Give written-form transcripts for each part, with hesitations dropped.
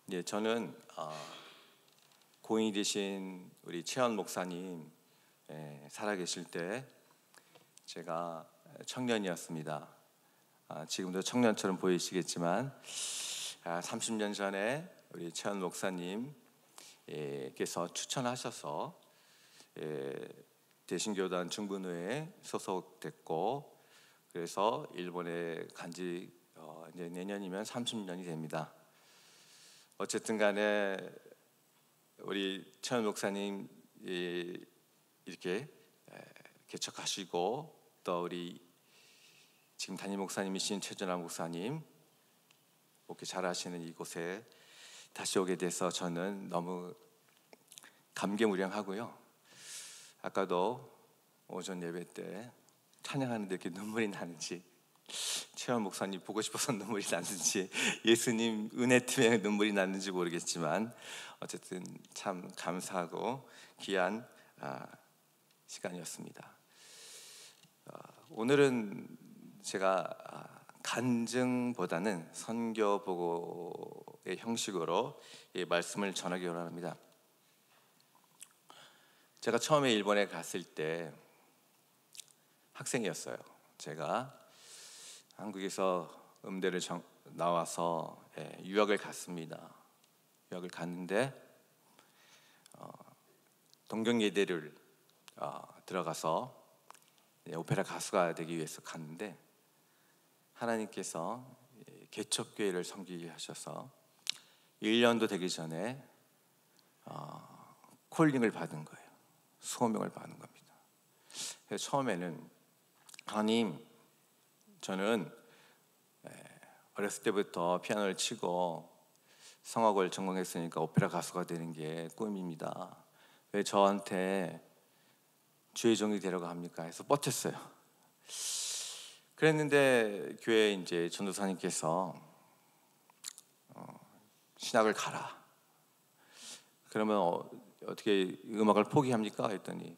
네, 저는 고인이 되신 우리 최현 목사님 살아계실 때 제가 청년이었습니다. 지금도 청년처럼 보이시겠지만 30년 전에 우리 최현 목사님께서 추천하셔서 대신교단 중분회에 소속됐고, 그래서 일본에 간지 이제 내년이면 30년이 됩니다. 어쨌든 간에 우리 최현 목사님 이렇게 개척하시고, 또 우리 지금 담임 목사님이신 최전환 목사님 목회 잘하시는 이곳에 다시 오게 돼서 저는 너무 감개무량하고요. 아까도 오전 예배 때 찬양하는데 이렇게 눈물이 나는지, 최현 목사님 보고 싶어서 눈물이 났는지, 예수님 은혜 때문에 눈물이 났는지 모르겠지만 어쨌든 참 감사하고 귀한 시간이었습니다. 오늘은 제가 간증보다는 선교 보고의 형식으로 이 말씀을 전하기 원합니다. 제가 처음에 일본에 갔을 때 학생이었어요. 제가 한국에서 음대를 나와서 유학을 갔습니다. 유학을 갔는데 동경예대를 들어가서 오페라 가수가 되기 위해서 갔는데, 하나님께서 개척교회를 섬기게 하셔서 1년도 되기 전에 콜링을 받은 거예요. 소명을 받은 겁니다. 그래서 처음에는 하나님, 저는 어렸을 때부터 피아노를 치고 성악을 전공했으니까 오페라 가수가 되는 게 꿈입니다. 왜 저한테 주의 종이 되려고 합니까? 해서 뻗쳤어요. 그랬는데 교회 이제 전도사님께서 신학을 가라. 그러면 어떻게 음악을 포기합니까? 했더니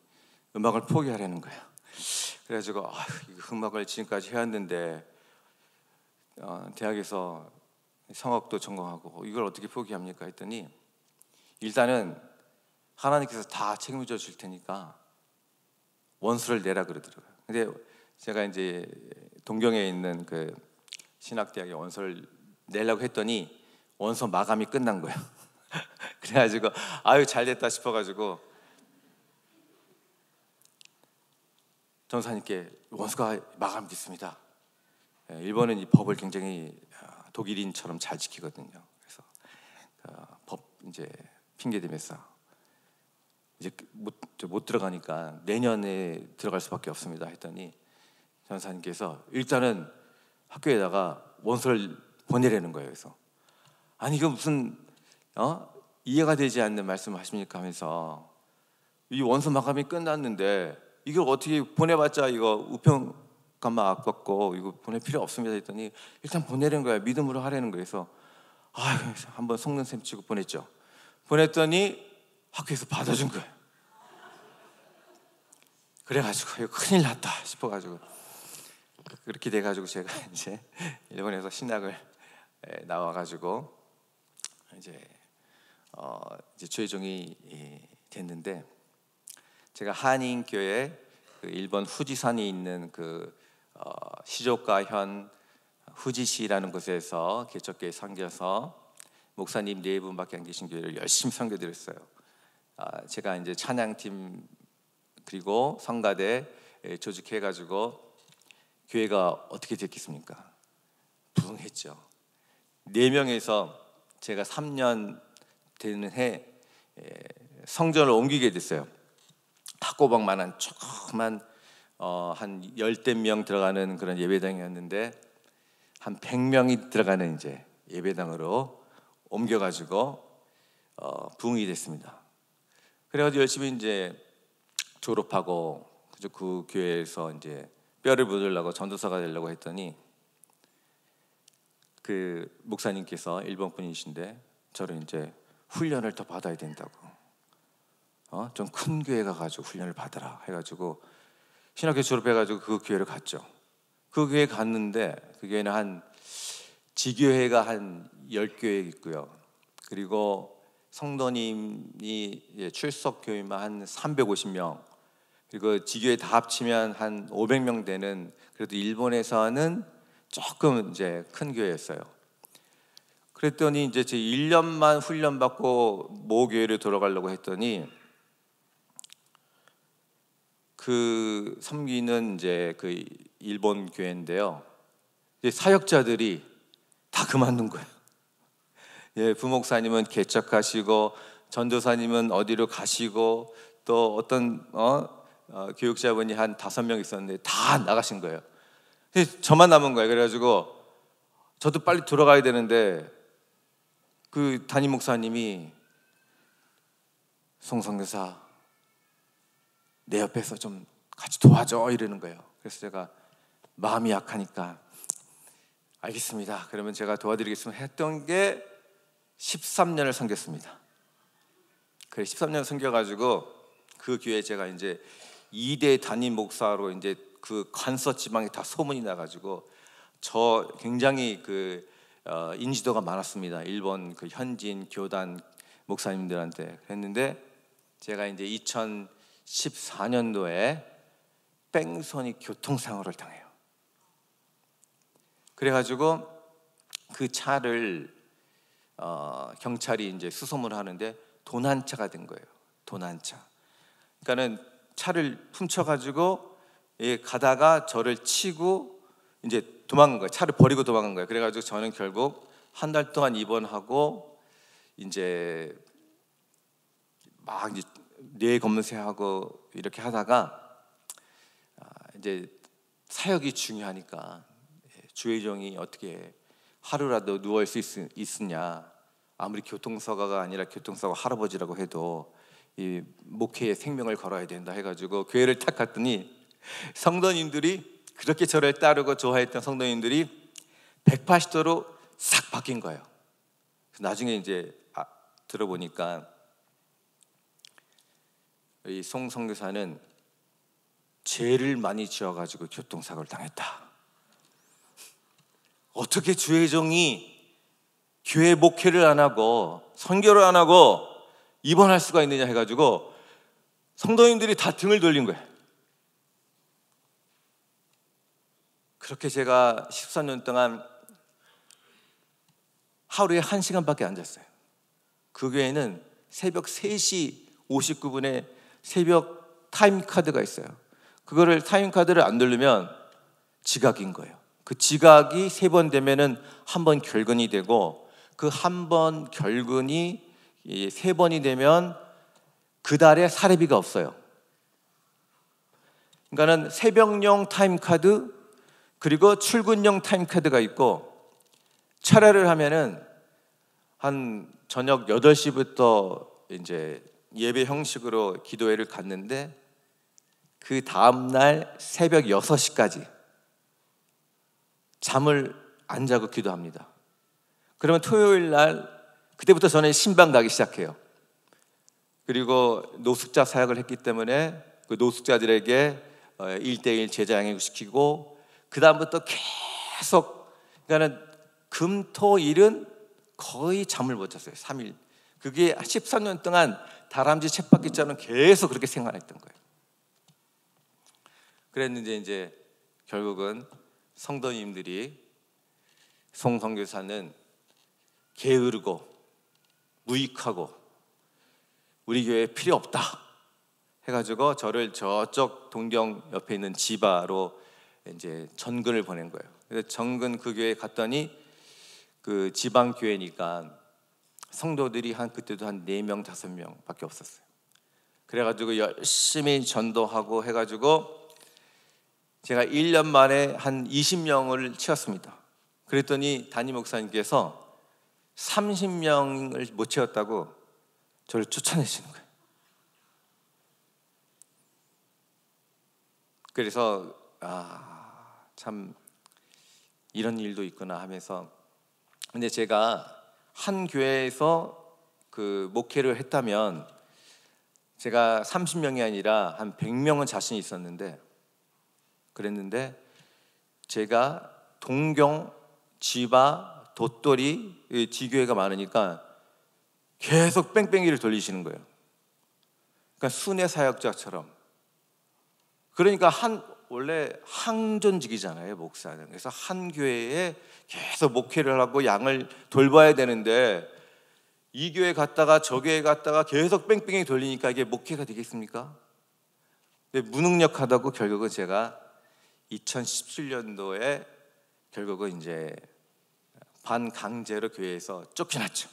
음악을 포기하라는 거예요. 그래가지고 음악을 지금까지 해왔는데 대학에서 성악도 전공하고 이걸 어떻게 포기합니까? 했더니 일단은 하나님께서 다 책임져 줄 테니까 원수를 내라 그러더라고요. 근데 제가 이제 동경에 있는 그 신학대학에 원서를 내려고 했더니 원서 마감이 끝난 거예요. 그래가지고 잘됐다 싶어가지고 전사님께 원서가 마감됐습니다. 일본은 이 법을 굉장히 독일인처럼 잘 지키거든요. 그래서 법 이제 핑계 대면서 이제 못 들어가니까 내년에 들어갈 수밖에 없습니다. 했더니 전사님께서 일단은 학교에다가 원서를 보내라는 거예요. 그래서 아니 이거 무슨 이해가 되지 않는 말씀하십니까 하면서, 이 원서 마감이 끝났는데 이걸 어떻게 보내봤자 이거 우편값만 아깝고 이거 보낼 필요 없습니다 했더니 일단 보내는 거야. 믿음으로 하라는 거예요. 그래서 한번 속는 셈 치고 보냈죠. 보냈더니 학교에서 받아준 거예요. 그래가지고 이거 큰일 났다 싶어가지고 그렇게 돼가지고 제가 이제 일본에서 신학을 나와가지고 이제 최종이 됐는데, 제가 한인교회 그 일본 후지산에 있는 그 시조카현 후지시라는 곳에서 개척교회 섬겨서 목사님 4분밖에 안 계신 교회를 열심히 섬겨드렸어요. 제가 이제 찬양팀 그리고 성가대 조직해가지고 교회가 어떻게 됐겠습니까? 부흥했죠. 4명에서 제가 3년 되는 해 성전을 옮기게 됐어요. 학고방만한 조그만 한 10대 명 들어가는 그런 예배당이었는데 한 100명이 들어가는 이제 예배당으로 옮겨가지고 부흥이 됐습니다. 그래가지고 열심히 이제 졸업하고 그 교회에서 이제 뼈를 묻으려고 전도사가 되려고 했더니 그 목사님께서 일본 분이신데 저를 이제 훈련을 더 받아야 된다고, 좀 큰 교회 가가지고 훈련을 받아라 해가지고 신학교 졸업해가지고 그 교회를 갔죠. 그 교회 갔는데 그 교회는 한 지교회가 한 10교회 있고요. 그리고 성도님이 출석 교인만 한 350명, 그리고 지교회 다 합치면 한 500명 되는, 그래도 일본에서는 조금 이제 큰 교회였어요. 그랬더니 이제 제 1년만 훈련 받고 모 교회를 돌아가려고 했더니 그 섬기는 이제 그 일본 교회인데요, 이제 사역자들이 다 그만둔 거예요. 예, 부목사님은 개척하시고 전도사님은 어디로 가시고 또 어떤 교육자분이 한 5명 있었는데 다 나가신 거예요. 저만 남은 거예요. 그래가지고 저도 빨리 돌아가야 되는데 그 담임 목사님이 송성교사 내 옆에서 좀 같이 도와줘 이러는 거예요. 그래서 제가 마음이 약하니까 알겠습니다, 그러면 제가 도와드리겠습니다 했던 게 13년을 섬겼습니다. 그래 13년 섬겨가지고 그 교회 제가 이제 2대 담임 목사로 이제 그 간서 지방에 다 소문이 나가지고 저 굉장히 그 인지도가 많았습니다. 일본 그 현지인 교단 목사님들한테. 그랬는데 제가 이제 2014년도에 뺑소니 교통사고를 당해요. 그래가지고 그 차를 경찰이 이제 수소문을 하는데 도난차가 된 거예요. 도난차. 그러니까는 차를 훔쳐가지고 가다가 저를 치고 이제 도망간 거예요. 차를 버리고 도망간 거예요. 그래가지고 저는 결국 한 달 동안 입원하고 이제 막 이제 뇌 검사하고 이렇게 하다가 이제 사역이 중요하니까 주의종이 어떻게 하루라도 누워 있을 수 있으냐, 아무리 교통사고가 아니라 교통사고 할아버지라고 해도 이 목회의 생명을 걸어야 된다 해가지고 교회를 탁 갔더니 성도님들이 그렇게 저를 따르고 좋아했던 성도님들이 180도로 싹 바뀐 거예요. 나중에 이제 들어보니까 이 송 선교사는 죄를 많이 지어가지고 교통사고를 당했다. 어떻게 주의 종이 교회 목회를 안 하고 선교를 안 하고 입원할 수가 있느냐 해가지고 성도님들이 다 등을 돌린 거예요. 그렇게 제가 13년 동안 하루에 1시간밖에 안 잤어요. 그 교회는 새벽 3시 59분에 새벽 타임카드가 있어요. 그거를 타임카드를 안 누르면 지각인 거예요. 그 지각이 3번 되면은 한 번 결근이 되고, 그 한 번 결근이 3번이 되면 그 달에 사례비가 없어요. 그러니까는 새벽용 타임카드 그리고 출근용 타임카드가 있고, 철회를 하면은 한 저녁 8시부터 이제 예배 형식으로 기도회를 갔는데 그 다음날 새벽 6시까지 잠을 안 자고 기도합니다. 그러면 토요일 날 그때부터 저는 신방 가기 시작해요. 그리고 노숙자 사역을 했기 때문에 그 노숙자들에게 1대1 제자 양육시키고, 그 다음부터 계속, 그러니까는 금, 토, 일은 거의 잠을 못 잤어요. 3일. 그게 13년 동안 다람쥐 쳇바퀴처럼 계속 그렇게 생활했던 거예요. 그랬는데 이제 결국은 성도님들이 송 선교사는 게으르고 무익하고 우리 교회에 필요 없다 해가지고 저를 저쪽 동경 옆에 있는 지바로 이제 전근을 보낸 거예요. 그래서 전근 그 교회에 갔더니 그 지방 교회니까 성도들이 그때도 한 4명 5명 밖에 없었어요. 그래가지고 열심히 전도하고 해가지고 제가 1년 만에 한 20명을 채웠습니다. 그랬더니 담임 목사님께서 30명을 못 채웠다고 저를 쫓아내시는 거예요. 그래서 참 이런 일도 있구나 하면서, 근데 제가 한 교회에서 그 목회를 했다면 제가 30명이 아니라 한 100명은 자신이 있었는데, 그랬는데 제가 동경, 지바, 도토리 지교회가 많으니까 계속 뺑뺑이를 돌리시는 거예요. 그러니까 순회 사역자처럼. 그러니까 원래 항존직이잖아요, 목사는. 그래서 한 교회에 계속 목회를 하고 양을 돌봐야 되는데 이 교회 갔다가 저 교회 갔다가 계속 뺑뺑이 돌리니까 이게 목회가 되겠습니까? 무능력하다고 결국은 제가 2017년도에 결국은 이제 반강제로 교회에서 쫓겨났죠.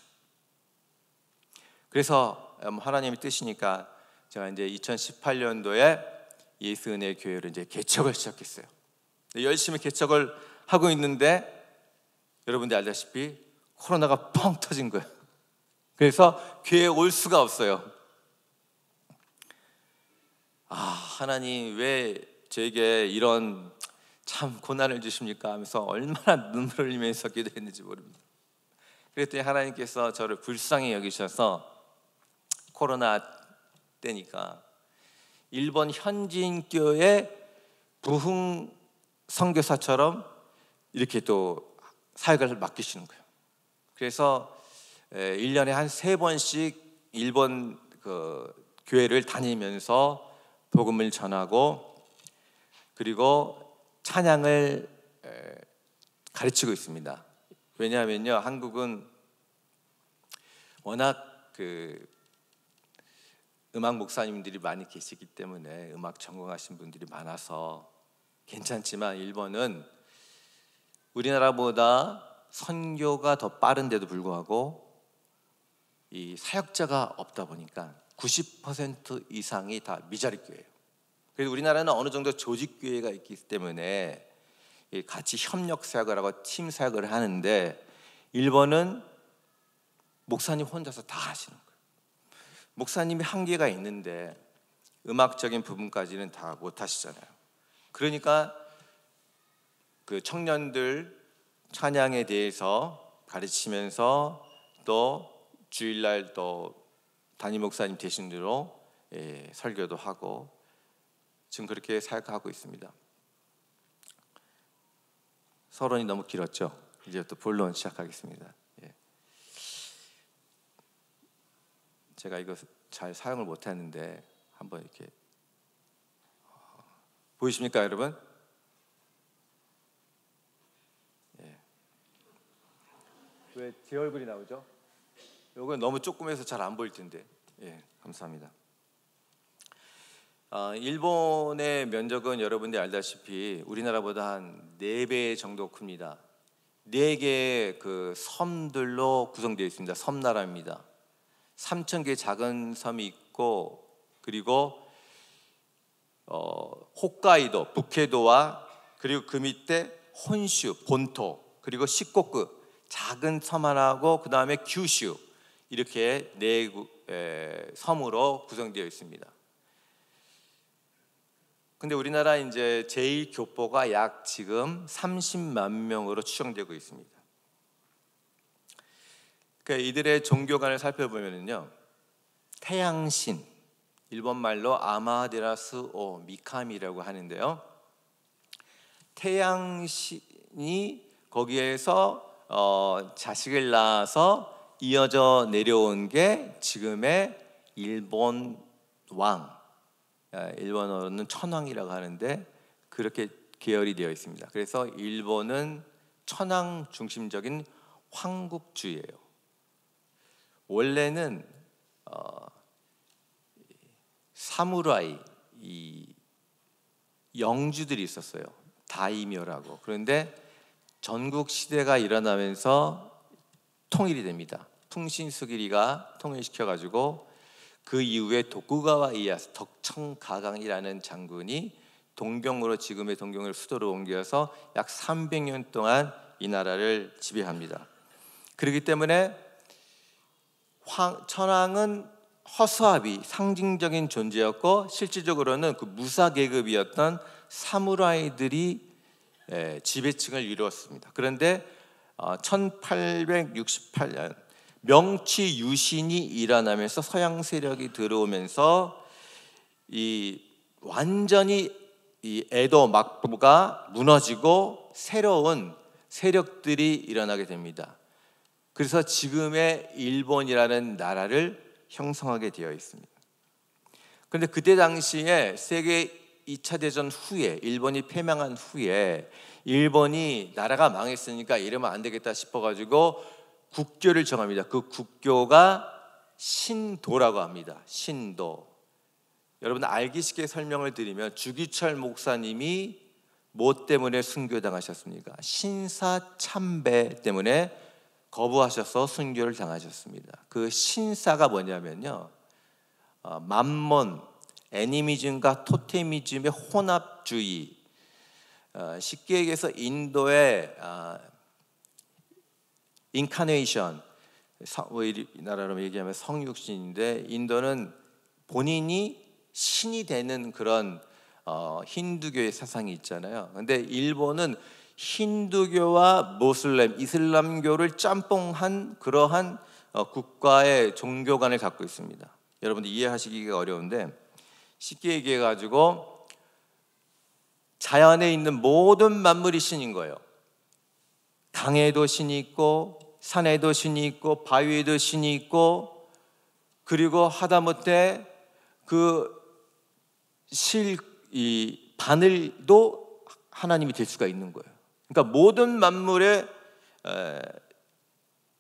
그래서 하나님의 뜻이니까 제가 이제 2018년도에 예수은혜 교회를 이제 개척을 시작했어요. 열심히 개척을 하고 있는데 여러분들 알다시피 코로나가 펑 터진 거예요. 그래서 교회에 올 수가 없어요. 하나님 왜 저에게 이런 참 고난을 주십니까? 하면서 얼마나 눈물을 흘리면서 기도했는지 모릅니다. 그랬더니 하나님께서 저를 불쌍히 여기셔서 코로나 때니까 일본 현지인교회 부흥 선교사처럼 이렇게 또 사역을 맡기시는 거예요. 그래서 1년에 한 3번씩 일본 교회를 다니면서 복음을 전하고 그리고 찬양을 가르치고 있습니다. 왜냐하면요, 한국은 워낙 음악 목사님들이 많이 계시기 때문에 음악 전공하신 분들이 많아서 괜찮지만 일본은 우리나라보다 선교가 더 빠른데도 불구하고 이 사역자가 없다 보니까 90% 이상이 다 미자립교회예요. 그래서 우리나라는 어느 정도 조직교회가 있기 때문에 같이 협력 사역을 하고 팀 사역을 하는데 일본은 목사님 혼자서 다 하시는 거예요. 목사님이 한계가 있는데 음악적인 부분까지는 다 못 하시잖아요. 그러니까 그 청년들 찬양에 대해서 가르치면서 또 주일날 또 담임 목사님 대신 대로 설교도 하고 지금 그렇게 사역하고 있습니다. 서론이 너무 길었죠. 이제부터 본론 시작하겠습니다. 제가 이거 잘 사용을 못하는데 한번 이렇게 보이십니까, 여러분? 왜 제 얼굴이 나오죠? 이건 너무 조그매서 잘 안 보일 텐데. 감사합니다. 일본의 면적은 여러분들이 알다시피 우리나라보다 한 4배 정도 큽니다. 4개의 그 섬들로 구성되어 있습니다. 섬나라입니다. 3,000개의 작은 섬이 있고 그리고 홋카이도, 북해도와 그리고 그 밑에 혼슈, 본토, 그리고 시코쿠 작은 섬 하나하고 그 다음에 규슈 이렇게 4 섬으로 구성되어 있습니다. 근데 우리나라 이제 제1교포가 약 지금 30만 명으로 추정되고 있습니다. 그러니까 이들의 종교관을 살펴보면요, 태양신, 일본 말로 아마데라스 오 미카미라고 하는데요, 태양신이 거기에서 자식을 낳아서 이어져 내려온 게 지금의 일본 왕, 일본어로는 천황이라고 하는데 그렇게 계열이 되어 있습니다. 그래서 일본은 천황 중심적인 황국주의예요. 원래는 사무라이, 이 영주들이 있었어요. 다이묘라고. 그런데 전국 시대가 일어나면서 통일이 됩니다. 풍신수기리가 통일시켜가지고 그 이후에 도쿠가와 이에야스, 덕청가강이라는 장군이 동경으로, 지금의 동경을 수도로 옮겨서 약 300년 동안 이 나라를 지배합니다. 그렇기 때문에 천황은 허수아비, 상징적인 존재였고 실질적으로는 그 무사계급이었던 사무라이들이 지배층을 이루었습니다. 그런데 1868년 명치 유신이 일어나면서 서양 세력이 들어오면서 완전히 이 에도 막부가 무너지고 새로운 세력들이 일어나게 됩니다. 그래서 지금의 일본이라는 나라를 형성하게 되어 있습니다. 그런데 그때 당시에 세계 2차 대전 후에, 일본이 패망한 후에 일본이 나라가 망했으니까 이러면 안 되겠다 싶어가지고 국교를 정합니다. 그 국교가 신도라고 합니다. 신도. 여러분 알기 쉽게 설명을 드리면 주기철 목사님이 뭐 때문에 순교당하셨습니까? 신사참배 때문에 거부하셔서 순교를 당하셨습니다. 그 신사가 뭐냐면요, 만몬, 애니미즘과 토테미즘의 혼합주의. 쉽게 얘기해서 인도의 인카네이션, 우리나라로 얘기하면 성육신인데, 인도는 본인이 신이 되는 그런 힌두교의 사상이 있잖아요. 근데 일본은 힌두교와 모슬렘, 이슬람교를 짬뽕한 그러한 국가의 종교관을 갖고 있습니다. 여러분들 이해하시기가 어려운데 쉽게 얘기해 가지고 자연에 있는 모든 만물이 신인 거예요. 강에도 신이 있고 산에도 신이 있고 바위에도 신이 있고, 그리고 하다못해 이 바늘도 하나님이 될 수가 있는 거예요. 그러니까 모든 만물에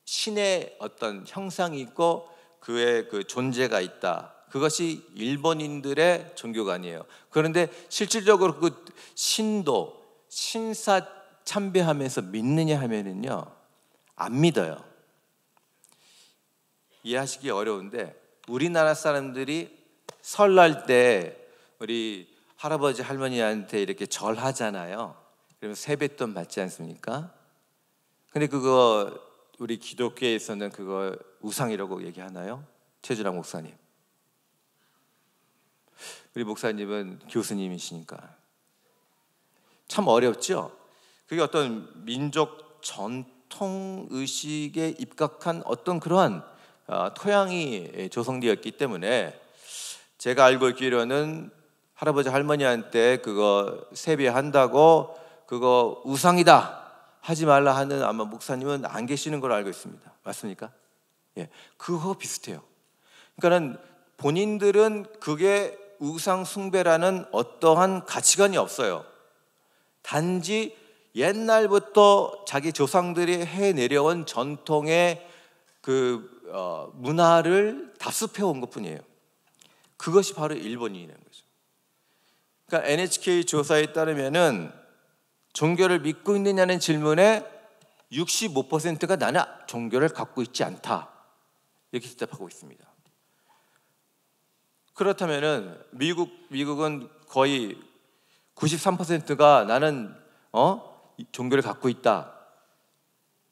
신의 어떤 형상이 있고 그의 그 존재가 있다. 그것이 일본인들의 종교관이에요. 그런데 실질적으로 그 신도, 신사 참배하면서 믿느냐 하면은요, 안 믿어요. 이해하시기 어려운데 우리나라 사람들이 설날 때 우리 할아버지 할머니한테 이렇게 절하잖아요. 그러면 세뱃돈 받지 않습니까? 근데 그거 우리 기독교에서는 그거 우상이라고 얘기하나요? 최주랑 목사님. 우리 목사님은 교수님이시니까 참 어렵죠? 그게 어떤 민족 전통 의식에 입각한 어떤 그러한 토양이 조성되었기 때문에, 제가 알고 있기로는 할아버지 할머니한테 그거 세배한다고 그거 우상이다 하지 말라 하는 아마 목사님은 안 계시는 걸로 알고 있습니다. 맞습니까? 예, 그거 비슷해요. 그러니까는 본인들은 그게 우상 숭배라는 어떠한 가치관이 없어요. 단지 옛날부터 자기 조상들이 해 내려온 전통의 그 문화를 답습해 온 것뿐이에요. 그것이 바로 일본인이라는 거죠. 그러니까 NHK 조사에 따르면은 종교를 믿고 있느냐는 질문에 65%가 나는 종교를 갖고 있지 않다, 이렇게 대답하고 있습니다. 그렇다면은 미국은 거의 93%가 나는 종교를 갖고 있다.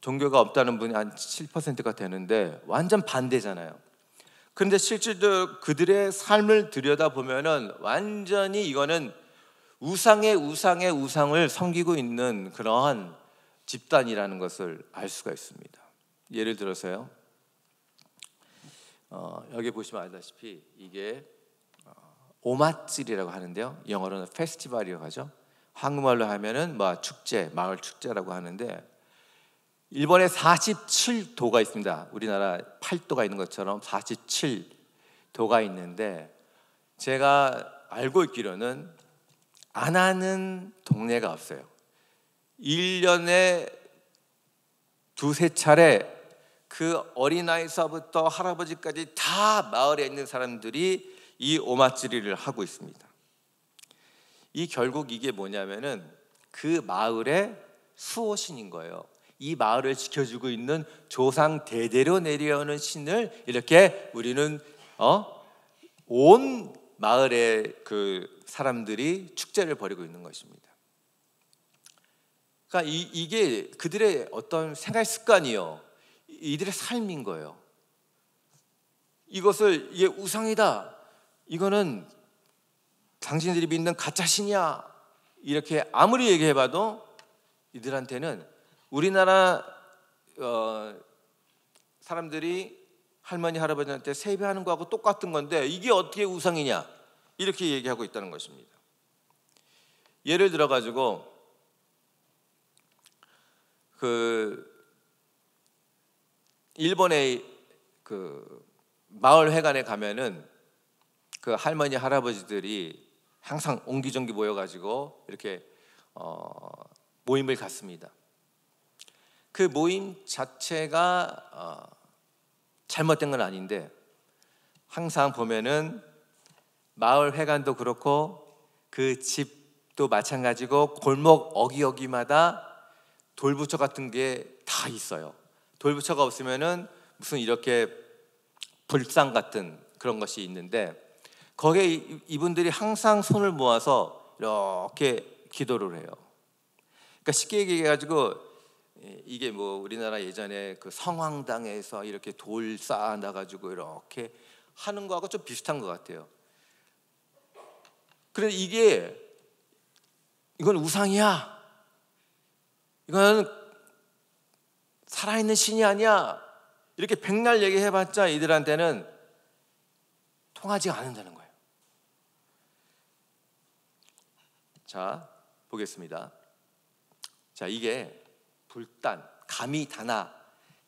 종교가 없다는 분이 한 7%가 되는데 완전 반대잖아요. 그런데 실질적으로 그들의 삶을 들여다보면은 완전히 이거는 우상의 우상을 섬기고 있는 그러한 집단이라는 것을 알 수가 있습니다. 예를 들어서요, 여기 보시면 알다시피 이게 오마츠리라고 하는데요, 영어로는 페스티벌이라고 하죠. 한국말로 하면은 뭐 축제, 마을 축제라고 하는데, 일본에 47도가 있습니다. 우리나라 8도가 있는 것처럼 47도가 있는데, 제가 알고 있기로는 안 하는 동네가 없어요. 1년에 두세 차례 그 어린아이서부터 할아버지까지 다 마을에 있는 사람들이 이 오마츠리를 하고 있습니다. 이 결국 이게 뭐냐면은 그 마을의 수호신인 거예요. 이 마을을 지켜주고 있는 조상 대대로 내려오는 신을 이렇게 우리는 온 마을의 그 사람들이 축제를 벌이고 있는 것입니다. 그러니까 이게 그들의 어떤 생활 습관이요, 이들의 삶인 거예요. 이게 우상이다, 이거는 당신들이 믿는 가짜 신이야, 이렇게 아무리 얘기해봐도 이들한테는 우리나라 사람들이 할머니 할아버지한테 세배하는 거하고 똑같은 건데 이게 어떻게 우상이냐, 이렇게 얘기하고 있다는 것입니다. 예를 들어 가지고 일본의 그 마을 회관에 가면은 그 할머니 할아버지들이 항상 옹기종기 모여가지고 이렇게 모임을 갖습니다. 그 모임 자체가 잘못된 건 아닌데, 항상 보면은 마을 회관도 그렇고 그 집도 마찬가지고 골목 어기어기마다 돌부처 같은 게 다 있어요. 돌부처가 없으면은 무슨 이렇게 불상 같은 그런 것이 있는데, 거기에 이분들이 항상 손을 모아서 이렇게 기도를 해요. 그러니까 쉽게 얘기해가지고, 이게 뭐 우리나라 예전에 그 성황당에서 이렇게 돌 쌓아놔가지고 이렇게 하는 거하고 좀 비슷한 것 같아요. 그런데 이건 우상이야, 이건 살아있는 신이 아니야, 이렇게 백날 얘기해봤자 이들한테는 통하지 않는다는 거예요. 자, 보겠습니다. 자, 이게 불단, 가미다나,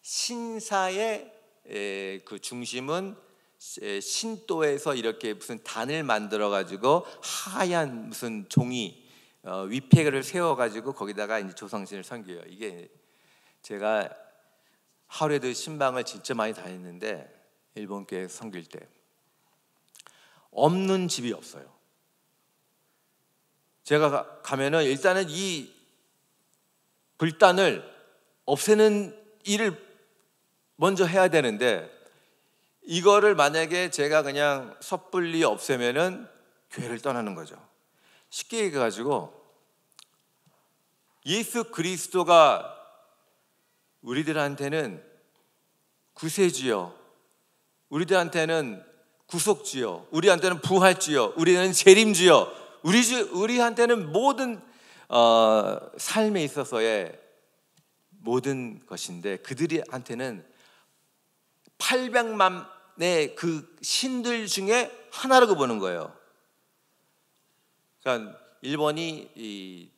신사의 그 중심은 신도에서 이렇게 무슨 단을 만들어 가지고 하얀 무슨 종이 위패를 세워 가지고 거기다가 이제 조상신을 섬겨요. 이게 제가 하루에도 신방을 진짜 많이 다녔는데, 일본 교회 섬길 때 없는 집이 없어요. 제가 가면은 일단은 이 불단을 없애는 일을 먼저 해야 되는데, 이거를 만약에 제가 그냥 섣불리 없애면은 교회를 떠나는 거죠. 쉽게 얘기해가지고, 예수 그리스도가 우리들한테는 구세주요, 우리들한테는 구속주요, 우리한테는 부활주요, 우리는 재림주요, 우리한테는 모든 삶에 있어서의 모든 것인데, 그들한테는 800만의 그 신들 중에 하나라고 보는 거예요. 그러니까 일본이 이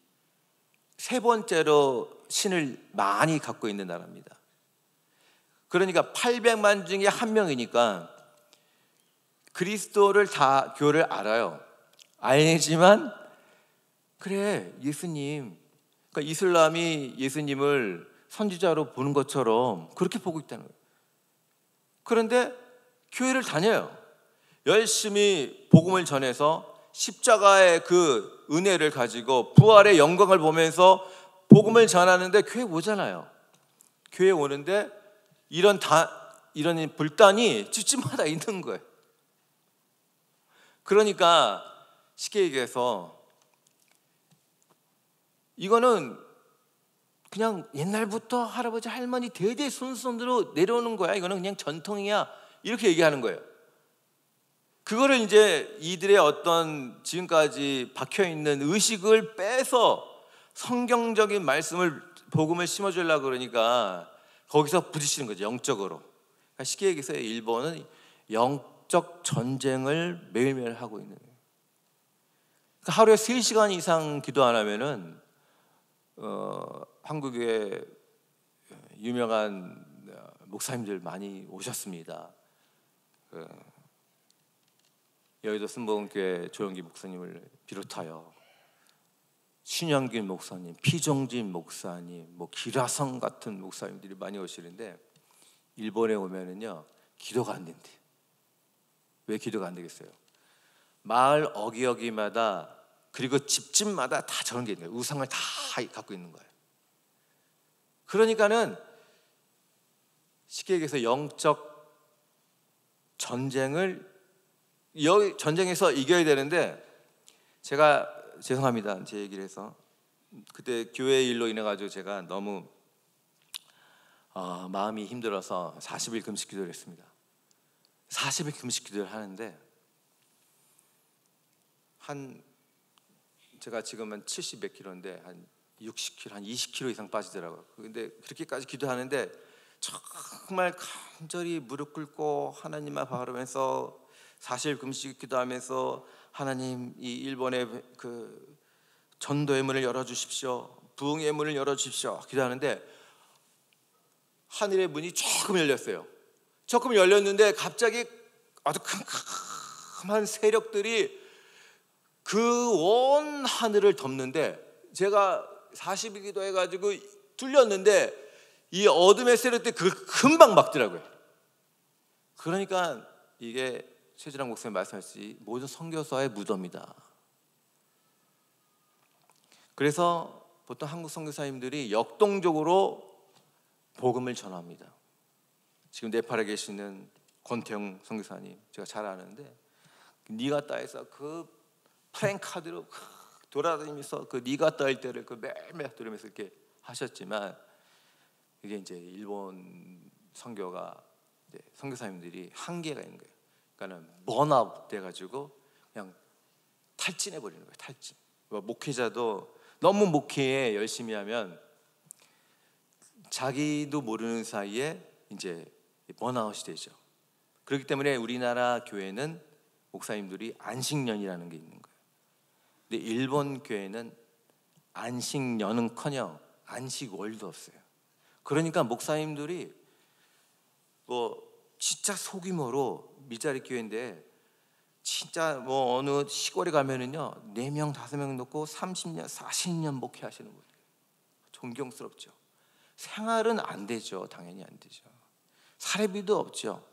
세 번째로 신을 많이 갖고 있는 나라입니다. 그러니까 800만 중에 한 명이니까 그리스도를 다 교를 알아요. 알지만 그래, 예수님, 그러니까 이슬람이 예수님을 선지자로 보는 것처럼 그렇게 보고 있다는 거예요. 그런데 교회를 다녀요. 열심히 복음을 전해서 십자가의 그 은혜를 가지고 부활의 영광을 보면서 복음을 전하는데 교회 오잖아요. 교회 오는데 이런 불단이 집집마다 있는 거예요. 그러니까 쉽게 얘기해서 이거는 그냥 옛날부터 할아버지 할머니 대대 손손으로 내려오는 거야, 이거는 그냥 전통이야, 이렇게 얘기하는 거예요. 그거를 이제 이들의 어떤 지금까지 박혀있는 의식을 빼서 성경적인 말씀을, 복음을 심어주려고 그러니까 거기서 부딪히는 거죠, 영적으로. 그러니까 쉽게 얘기해서 일본은 영적 전쟁을 매일매일 하고 있는 거예요. 그러니까 하루에 3시간 이상 기도 안 하면은 한국에 유명한 목사님들 많이 오셨습니다. 여의도 순복음교회 조영기 목사님을 비롯하여 신영길 목사님, 피종진 목사님, 뭐 기라성 같은 목사님들이 많이 오시는데, 일본에 오면은요 기도가 안 된대. 왜 기도가 안 되겠어요? 마을 어기어기마다 그리고 집집마다 다 저런 게 있는 거예요. 우상을 다 갖고 있는 거예요. 그러니까는 쉽게 얘기해서 영적 전쟁에서 이겨야 되는데, 제가 죄송합니다, 제 얘기를 해서. 그때 교회 일로 인해 가지고 제가 너무 마음이 힘들어서 40일 금식 기도를 했습니다. 40일 금식 기도를 하는데 제가 지금은 70 몇 킬로인데 한 60kg, 한 20kg 이상 빠지더라고요. 근데 그렇게까지 기도하는데 정말 간절히 무릎 꿇고 하나님만 바라보면서 40일 금식 기도하면서, 하나님, 이 일본의 그 전도의 문을 열어주십시오, 부흥의 문을 열어주십시오 기도하는데, 하늘의 문이 조금 열렸어요. 조금 열렸는데 갑자기 아주 캄캄한 세력들이 그 온 하늘을 덮는데, 제가 40일기도 해가지고 뚫렸는데 이 어둠의 세력들이 그걸 금방 막더라고요. 그러니까 이게 최진락 목사님 말씀하셨듯이 모든 선교사의 무덤이다. 그래서 보통 한국 선교사님들이 역동적으로 복음을 전합니다. 지금 네팔에 계시는 권태영 선교사님 제가 잘 아는데, 니가따에서 그 프랭카드로 돌아다니면서 그 니가따 일대를 그 매일매일 들으면서 이렇게 하셨지만, 이게 이제 일본 선교가 이제 선교사님들이 한계가 있는 거예요. 그러니까는 번아웃 돼가지고 그냥 탈진해 버리는 거예요. 탈진. 목회자도 너무 목회에 열심히 하면 자기도 모르는 사이에 이제 번아웃이 되죠. 그렇기 때문에 우리나라 교회는 목사님들이 안식년이라는 게 있는 거예요. 근데 일본 교회는 안식년은커녕 안식월도 없어요. 그러니까 목사님들이 뭐 진짜 소규모로 밀자리 교회인데, 진짜 뭐 어느 시골에 가면은요 4명 5명 놓고 30년 40년 목회하시는 분들, 존경스럽죠. 생활은 안 되죠. 당연히 안 되죠. 사례비도 없죠.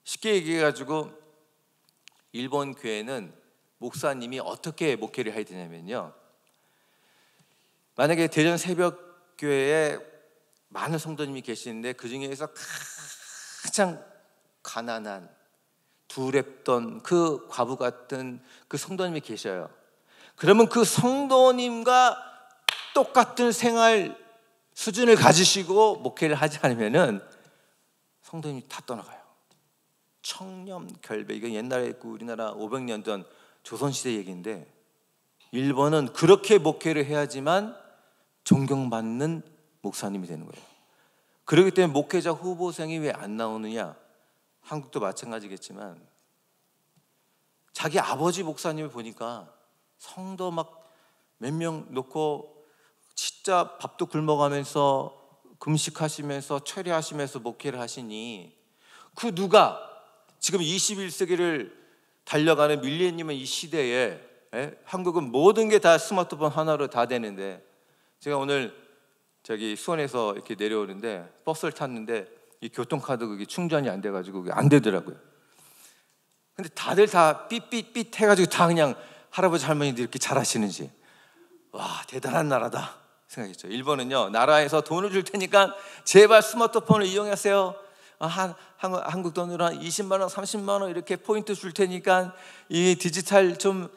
쉽게 얘기해가지고 일본 교회는 목사님이 어떻게 목회를 해야 되냐면요, 만약에 대전 새벽교회에 많은 성도님이 계시는데 그 중에서 가장 가난한 두렵던 그 과부 같은 그 성도님이 계셔요. 그러면 그 성도님과 똑같은 생활 수준을 가지시고 목회를 하지 않으면은 성도님이 다 떠나가요. 청렴 결배, 이거 옛날에 우리나라 500년 전 조선시대 얘기인데, 일본은 그렇게 목회를 해야지만 존경받는 목사님이 되는 거예요. 그렇기 때문에 목회자 후보생이 왜 안 나오느냐? 한국도 마찬가지겠지만 자기 아버지 목사님을 보니까 성도 막 몇 명 놓고 진짜 밥도 굶어가면서 금식하시면서 철회하시면서 목회를 하시니, 그 누가 지금 21세기를 달려가는 밀레니엄 이 시대에, 한국은 모든 게 다 스마트폰 하나로 다 되는데, 제가 오늘 저기 수원에서 이렇게 내려오는데 버스를 탔는데 이 교통카드 그게 충전이 안 돼가지고 그게 안 되더라고요. 근데 다들 다 삐삐삐 해가지고 다 그냥 할아버지 할머니들 이렇게 잘하시는지, 와 대단한 나라다 생각했죠. 일본은요, 나라에서 돈을 줄 테니까 제발 스마트폰을 이용하세요. 한국 돈으로 한 20만 원, 30만 원 이렇게 포인트 줄 테니까 이 디지털 좀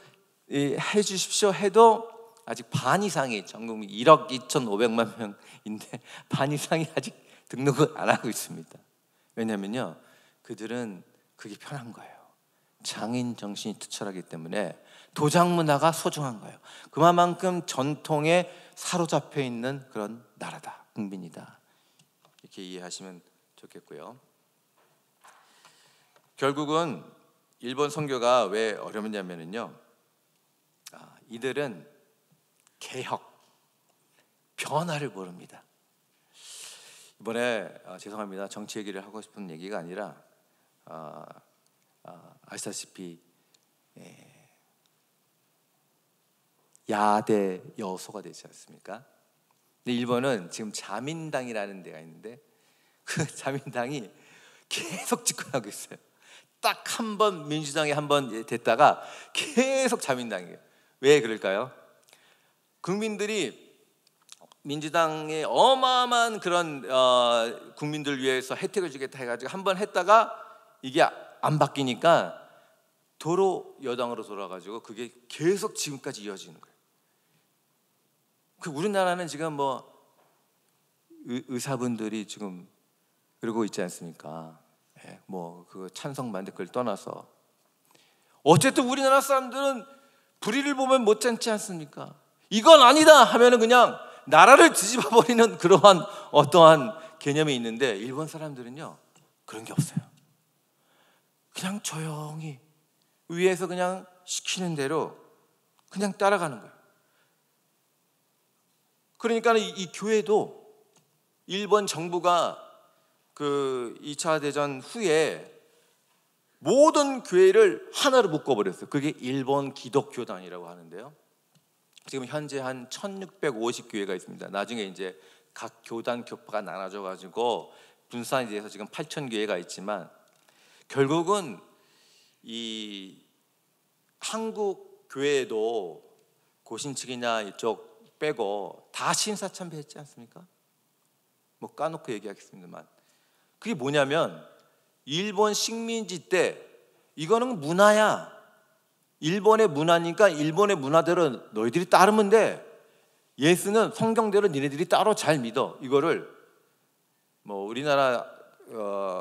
해주십시오 해도 아직 반 이상이, 전국민 1억 2,500만 명인데 반 이상이 아직 등록을 안 하고 있습니다. 왜냐면요, 그들은 그게 편한 거예요. 장인 정신이 투철하기 때문에 도장 문화가 소중한 거예요. 그만큼 전통에 사로잡혀 있는 그런 나라다, 국민이다, 이렇게 이해하시면 좋겠고요. 결국은 일본 선교가 왜 어려웠냐면요, 이들은 개혁, 변화를 모릅니다. 이번에 죄송합니다. 정치 얘기를 하고 싶은 얘기가 아니라 아시다시피 야대 여소가 되지 않습니까? 근데 일본은 지금 자민당이라는 데가 있는데 그 자민당이 계속 집권하고 있어요. 딱 한 번 민주당이 한 번 됐다가 계속 자민당이에요. 왜 그럴까요? 국민들이 민주당의 어마어마한 그런 국민들 위해서 혜택을 주겠다 해가지고 한 번 했다가 이게 안 바뀌니까 도로 여당으로 돌아가지고 그게 계속 지금까지 이어지는 거예요. 그 우리나라는 지금 뭐 의사분들이 지금 그러고 있지 않습니까? 뭐 그 찬성 반대 그걸 떠나서 어쨌든 우리나라 사람들은 불의를 보면 못 참지 않습니까? 이건 아니다 하면은 그냥 나라를 뒤집어 버리는 그러한 어떠한 개념이 있는데, 일본 사람들은요 그런 게 없어요. 그냥 조용히 위에서 그냥 시키는 대로 그냥 따라가는 거예요. 그러니까 이 교회도 일본 정부가 그 2차 대전 후에 모든 교회를 하나로 묶어버렸어요. 그게 일본 기독교단이라고 하는데요. 지금 현재 한 1650교회가 있습니다. 나중에 이제 각 교단 교파가 나눠져 가지고 분산이 돼서 지금 8000교회가 있지만, 결국은 이 한국 교회도 고신측이나 이쪽 빼고 다 신사참배했지 않습니까? 뭐 까놓고 얘기하겠습니다만, 그게 뭐냐면 일본 식민지 때 이거는 문화야, 일본의 문화니까 일본의 문화대로 너희들이 따르면 돼, 예수는 성경대로 니네들이 따로 잘 믿어, 이거를 뭐 우리나라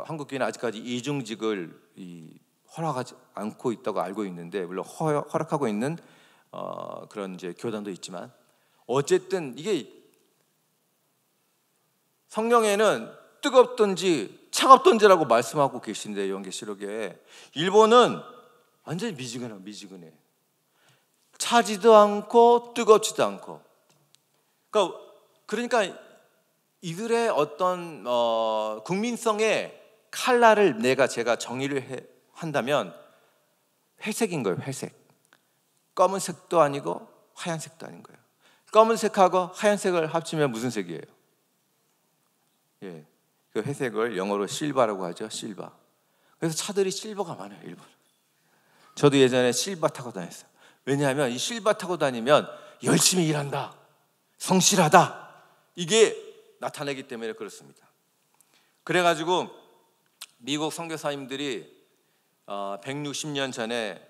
한국교회는 아직까지 이중직을 허락하지 않고 있다고 알고 있는데, 물론 허락하고 있는 그런 이제 교단도 있지만, 어쨌든 이게 성경에는 뜨겁든지 차갑든지라고 말씀하고 계신데, 요한계시록에 일본은 완전히 미지근해. 차지도 않고 뜨겁지도 않고. 그러니까 이들의 어떤 국민성의 칼라를 제가 정의를 한다면 회색인 거예요. 회색. 검은색도 아니고 하얀색도 아닌 거예요. 검은색하고 하얀색을 합치면 무슨 색이에요? 예, 그 회색을 영어로 실바라고 하죠. 실바. 그래서 차들이 실버가 많아요, 일본. 저도 예전에 실바 타고 다녔어요. 왜냐하면 이 실바 타고 다니면 열심히 일한다, 성실하다, 이게 나타내기 때문에 그렇습니다. 그래가지고 미국 선교사님들이 160년 전에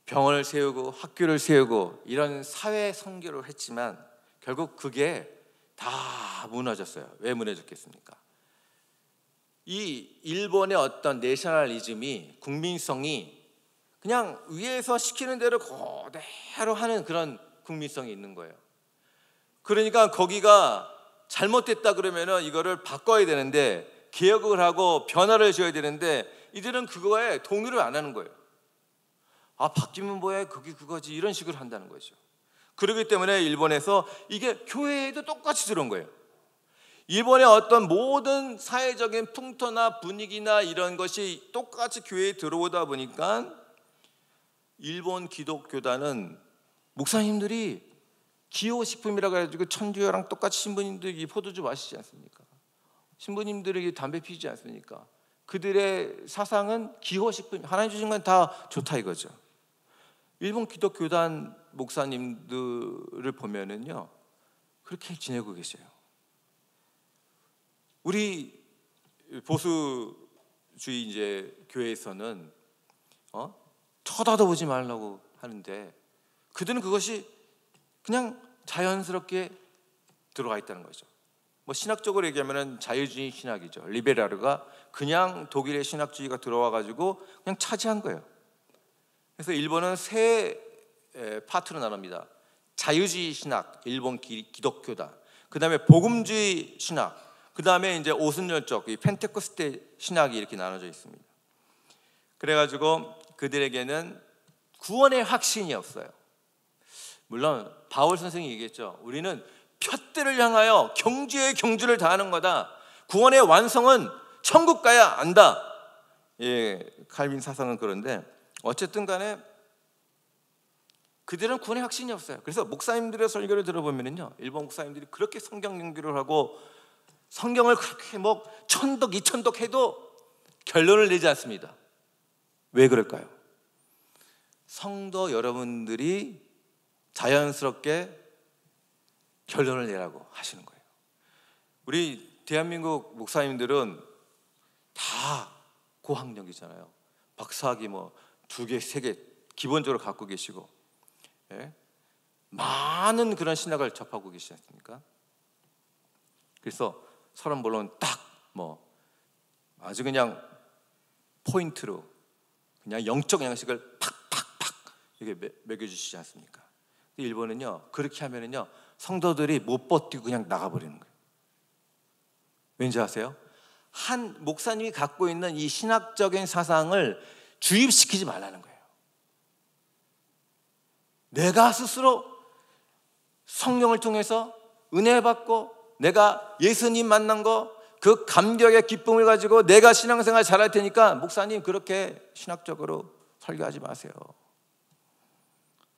병원을 세우고 학교를 세우고 이런 사회 선교를 했지만, 결국 그게 다 무너졌어요. 왜 무너졌겠습니까? 이 일본의 어떤 내셔널리즘이, 국민성이 그냥 위에서 시키는 대로 그대로 하는 그런 국민성이 있는 거예요. 그러니까 거기가 잘못됐다 그러면은 이거를 바꿔야 되는데, 개혁을 하고 변화를 줘야 되는데, 이들은 그거에 동의를 안 하는 거예요. 바뀌면 뭐해, 그거지, 이런 식으로 한다는 거죠. 그렇기 때문에 일본에서 이게 교회에도 똑같이 들어온 거예요. 일본의 어떤 모든 사회적인 풍토나 분위기나 이런 것이 똑같이 교회에 들어오다 보니까, 일본 기독교단은 목사님들이 기호식품이라고 해가지고 천주교랑 똑같이 신부님들이 포도주 마시지 않습니까? 신부님들이 담배 피우지 않습니까? 그들의 사상은 기호식품, 하나님 주신 건 다 좋다 이거죠. 일본 기독교단 목사님들을 보면은요, 그렇게 지내고 계세요. 우리 보수주의 이제 교회에서는 쳐다도 보지 말라고 하는데, 그들은 그것이 그냥 자연스럽게 들어가 있다는 거죠. 뭐 신학적으로 얘기하면 자유주의 신학이죠. 리베라르가 그냥 독일의 신학주의가 들어와 가지고 그냥 차지한 거예요. 그래서 일본은 세 파트로 나눕니다. 자유주의 신학, 일본 기독교다. 그 다음에 복음주의 신학, 그 다음에 이제 오순절적 이 펜테코스테 신학이 이렇게 나눠져 있습니다. 그래가지고 그들에게는 구원의 확신이 없어요. 물론 바울 선생이 얘기했죠. 우리는 푯대를 향하여 경주에 경주를 다하는 거다. 구원의 완성은 천국 가야 안다. 예, 칼빈 사상은 그런데, 어쨌든 간에 그들은 구원의 확신이 없어요. 그래서 목사님들의 설교를 들어보면요, 일본 목사님들이 그렇게 성경 연구를 하고 성경을 그렇게 뭐 천독 이천독 해도 결론을 내지 않습니다. 왜 그럴까요? 성도 여러분들이 자연스럽게 결론을 내라고 하시는 거예요. 우리 대한민국 목사님들은 다 고학력이잖아요. 박사학위 뭐 2개, 3개 기본적으로 갖고 계시고, 예? 많은 그런 신학을 접하고 계시지 않습니까? 그래서 서론 본론 딱 뭐 아주 그냥 포인트로 그냥 영적 양식을 팍팍팍 이렇게 매겨주시지 않습니까? 일본은요, 그렇게 하면은요, 성도들이 못 버티고 그냥 나가버리는 거예요. 왠지 아세요? 한 목사님이 갖고 있는 이 신학적인 사상을 주입시키지 말라는 거예요. 내가 스스로 성령을 통해서 은혜 받고 내가 예수님 만난 거 그 감격의 기쁨을 가지고 내가 신앙생활 잘할 테니까 목사님 그렇게 신학적으로 설교하지 마세요.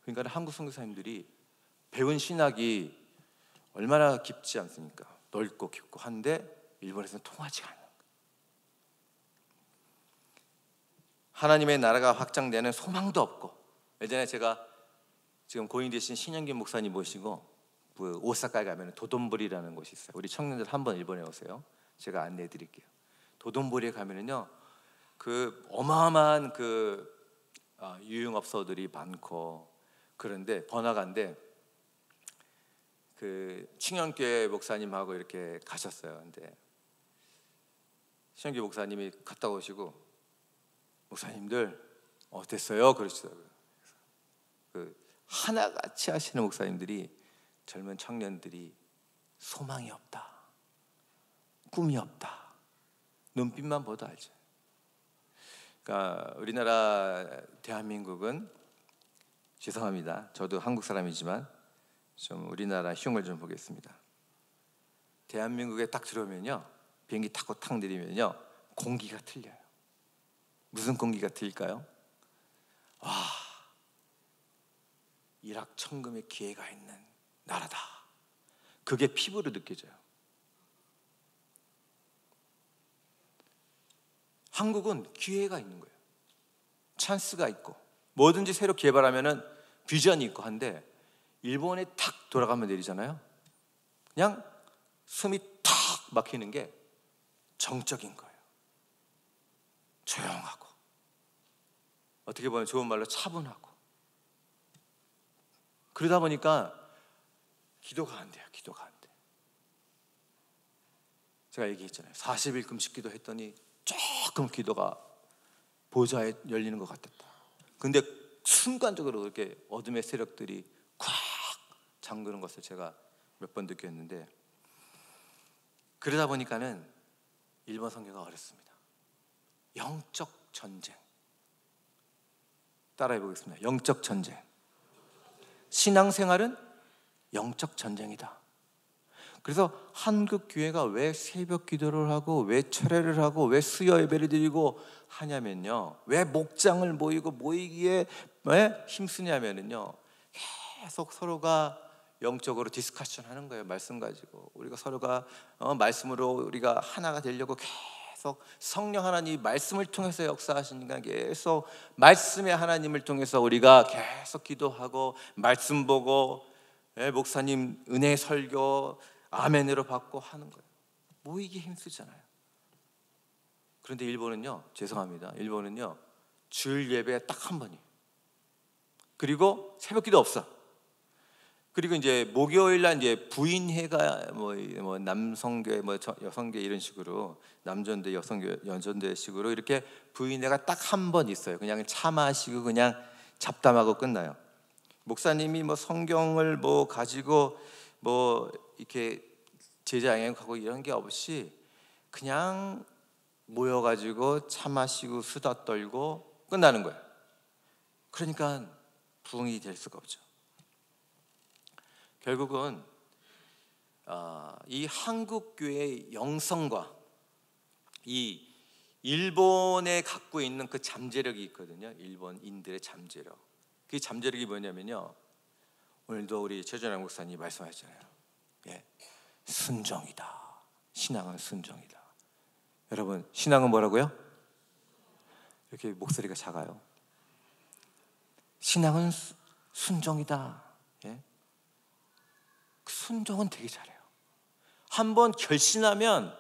그러니까 한국 선교사님들이 배운 신학이 얼마나 깊지 않습니까? 넓고 깊고 한데 일본에서는 통하지 않는 거예요. 하나님의 나라가 확장되는 소망도 없고, 예전에 제가 지금 고인 되신 신영균 목사님 모시고 그 오사카에 가면 도돈보리라는 곳이 있어요. 우리 청년들 한번 일본에 오세요. 제가 안내해 드릴게요. 도돈보리에 가면은요, 그 어마어마한 그 유흥업소들이 많고, 그런데 번화가인데 그 충영교회 목사님하고 이렇게 가셨어요. 근데 신영교 목사님이 갔다 오시고, 목사님들 어땠어요? 그러시더라고요. 그 하나같이 하시는 목사님들이, 젊은 청년들이 소망이 없다, 꿈이 없다, 눈빛만 봐도 알죠. 그러니까 우리나라 대한민국은, 죄송합니다, 저도 한국 사람이지만 좀 우리나라 흉을 좀 보겠습니다. 대한민국에 딱 들어오면요, 비행기 타고 탁 내리면요, 공기가 틀려요. 무슨 공기가 틀릴까요? 와, 일확천금의 기회가 있는 나라다. 그게 피부로 느껴져요. 한국은 기회가 있는 거예요. 찬스가 있고 뭐든지 새로 개발하면은 비전이 있고 한데, 일본에 탁 돌아가면 내리잖아요. 그냥 숨이 탁 막히는 게 정적인 거예요. 조용하고, 어떻게 보면 좋은 말로 차분하고. 그러다 보니까 기도가 안 돼요. 기도가 안 돼. 제가 얘기했잖아요. 40일 금식기도 했더니 조금 기도가 보좌에 열리는 것 같았다. 근데 순간적으로 이렇게 어둠의 세력들이 콱 잠그는 것을 제가 몇 번 느꼈는데, 그러다 보니까는 일본 선교가 어렵습니다. 영적 전쟁. 따라해 보겠습니다. 영적 전쟁. 신앙생활은 영적 전쟁이다. 그래서 한국 교회가 왜 새벽 기도를 하고, 왜 철회를 하고, 왜 수요 예배를 드리고 하냐면요, 왜 목장을 모이기에 왜 힘쓰냐면요, 계속 서로가 영적으로 디스커션 하는 거예요. 말씀 가지고 우리가 서로가 말씀으로 우리가 하나가 되려고 계속 성령 하나님 말씀을 통해서 역사하시니까, 계속 말씀의 하나님을 통해서 우리가 계속 기도하고 말씀 보고, 목사님 은혜 설교 아멘으로 받고 하는 거예요. 모이기 힘쓰잖아요. 그런데 일본은요, 죄송합니다, 일본은요 주일 예배 딱 한 번이에요. 그리고 새벽기도 없어. 그리고 이제 목요일 날 이제 부인회가 뭐 남성교회 뭐 여성교회 이런 식으로, 남전대 여성교회 여전대 식으로 이렇게 부인회가 딱 한 번 있어요. 그냥 차 마시고 그냥 잡담하고 끝나요. 목사님이 뭐 성경을 뭐 가지고 뭐 이렇게 제자 양육하고 이런 게 없이 그냥 모여가지고 차 마시고 수다 떨고 끝나는 거예요. 그러니까 부흥이 될 수가 없죠. 결국은 이 한국 교회의 영성과 이 일본에 갖고 있는 그 잠재력이 있거든요. 일본인들의 잠재력. 그 잠재력이 뭐냐면요, 오늘도 우리 최전환 목사님이 말씀하셨잖아요. 예, 순종이다. 신앙은 순종이다. 여러분, 신앙은 뭐라고요? 이렇게 목소리가 작아요. 신앙은 순종이다. 예? 순종은 되게 잘해요. 한번 결심하면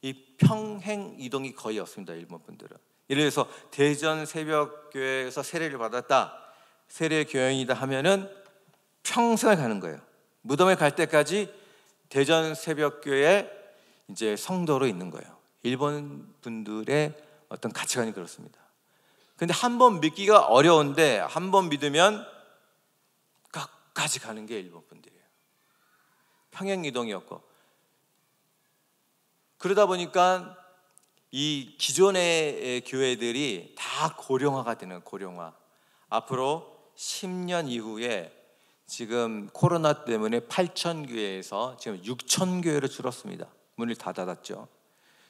이 평행 이동이 거의 없습니다. 일본 분들은. 예를 들어서 대전 새벽교회에서 세례를 받았다, 세례 교연이다 하면은 평생을 가는 거예요. 무덤에 갈 때까지 대전 새벽교회 이제 성도로 있는 거예요. 일본 분들의 어떤 가치관이 그렇습니다. 근데 한 번 믿기가 어려운데 한 번 믿으면 끝까지 가는 게 일본 분들이에요. 평행 이동이었고, 그러다 보니까 이 기존의 교회들이 다 고령화가 되는, 고령화. 앞으로 10년 이후에 지금 코로나 때문에 8,000교회에서 지금 6,000교회로 줄었습니다. 문을 다 닫았죠.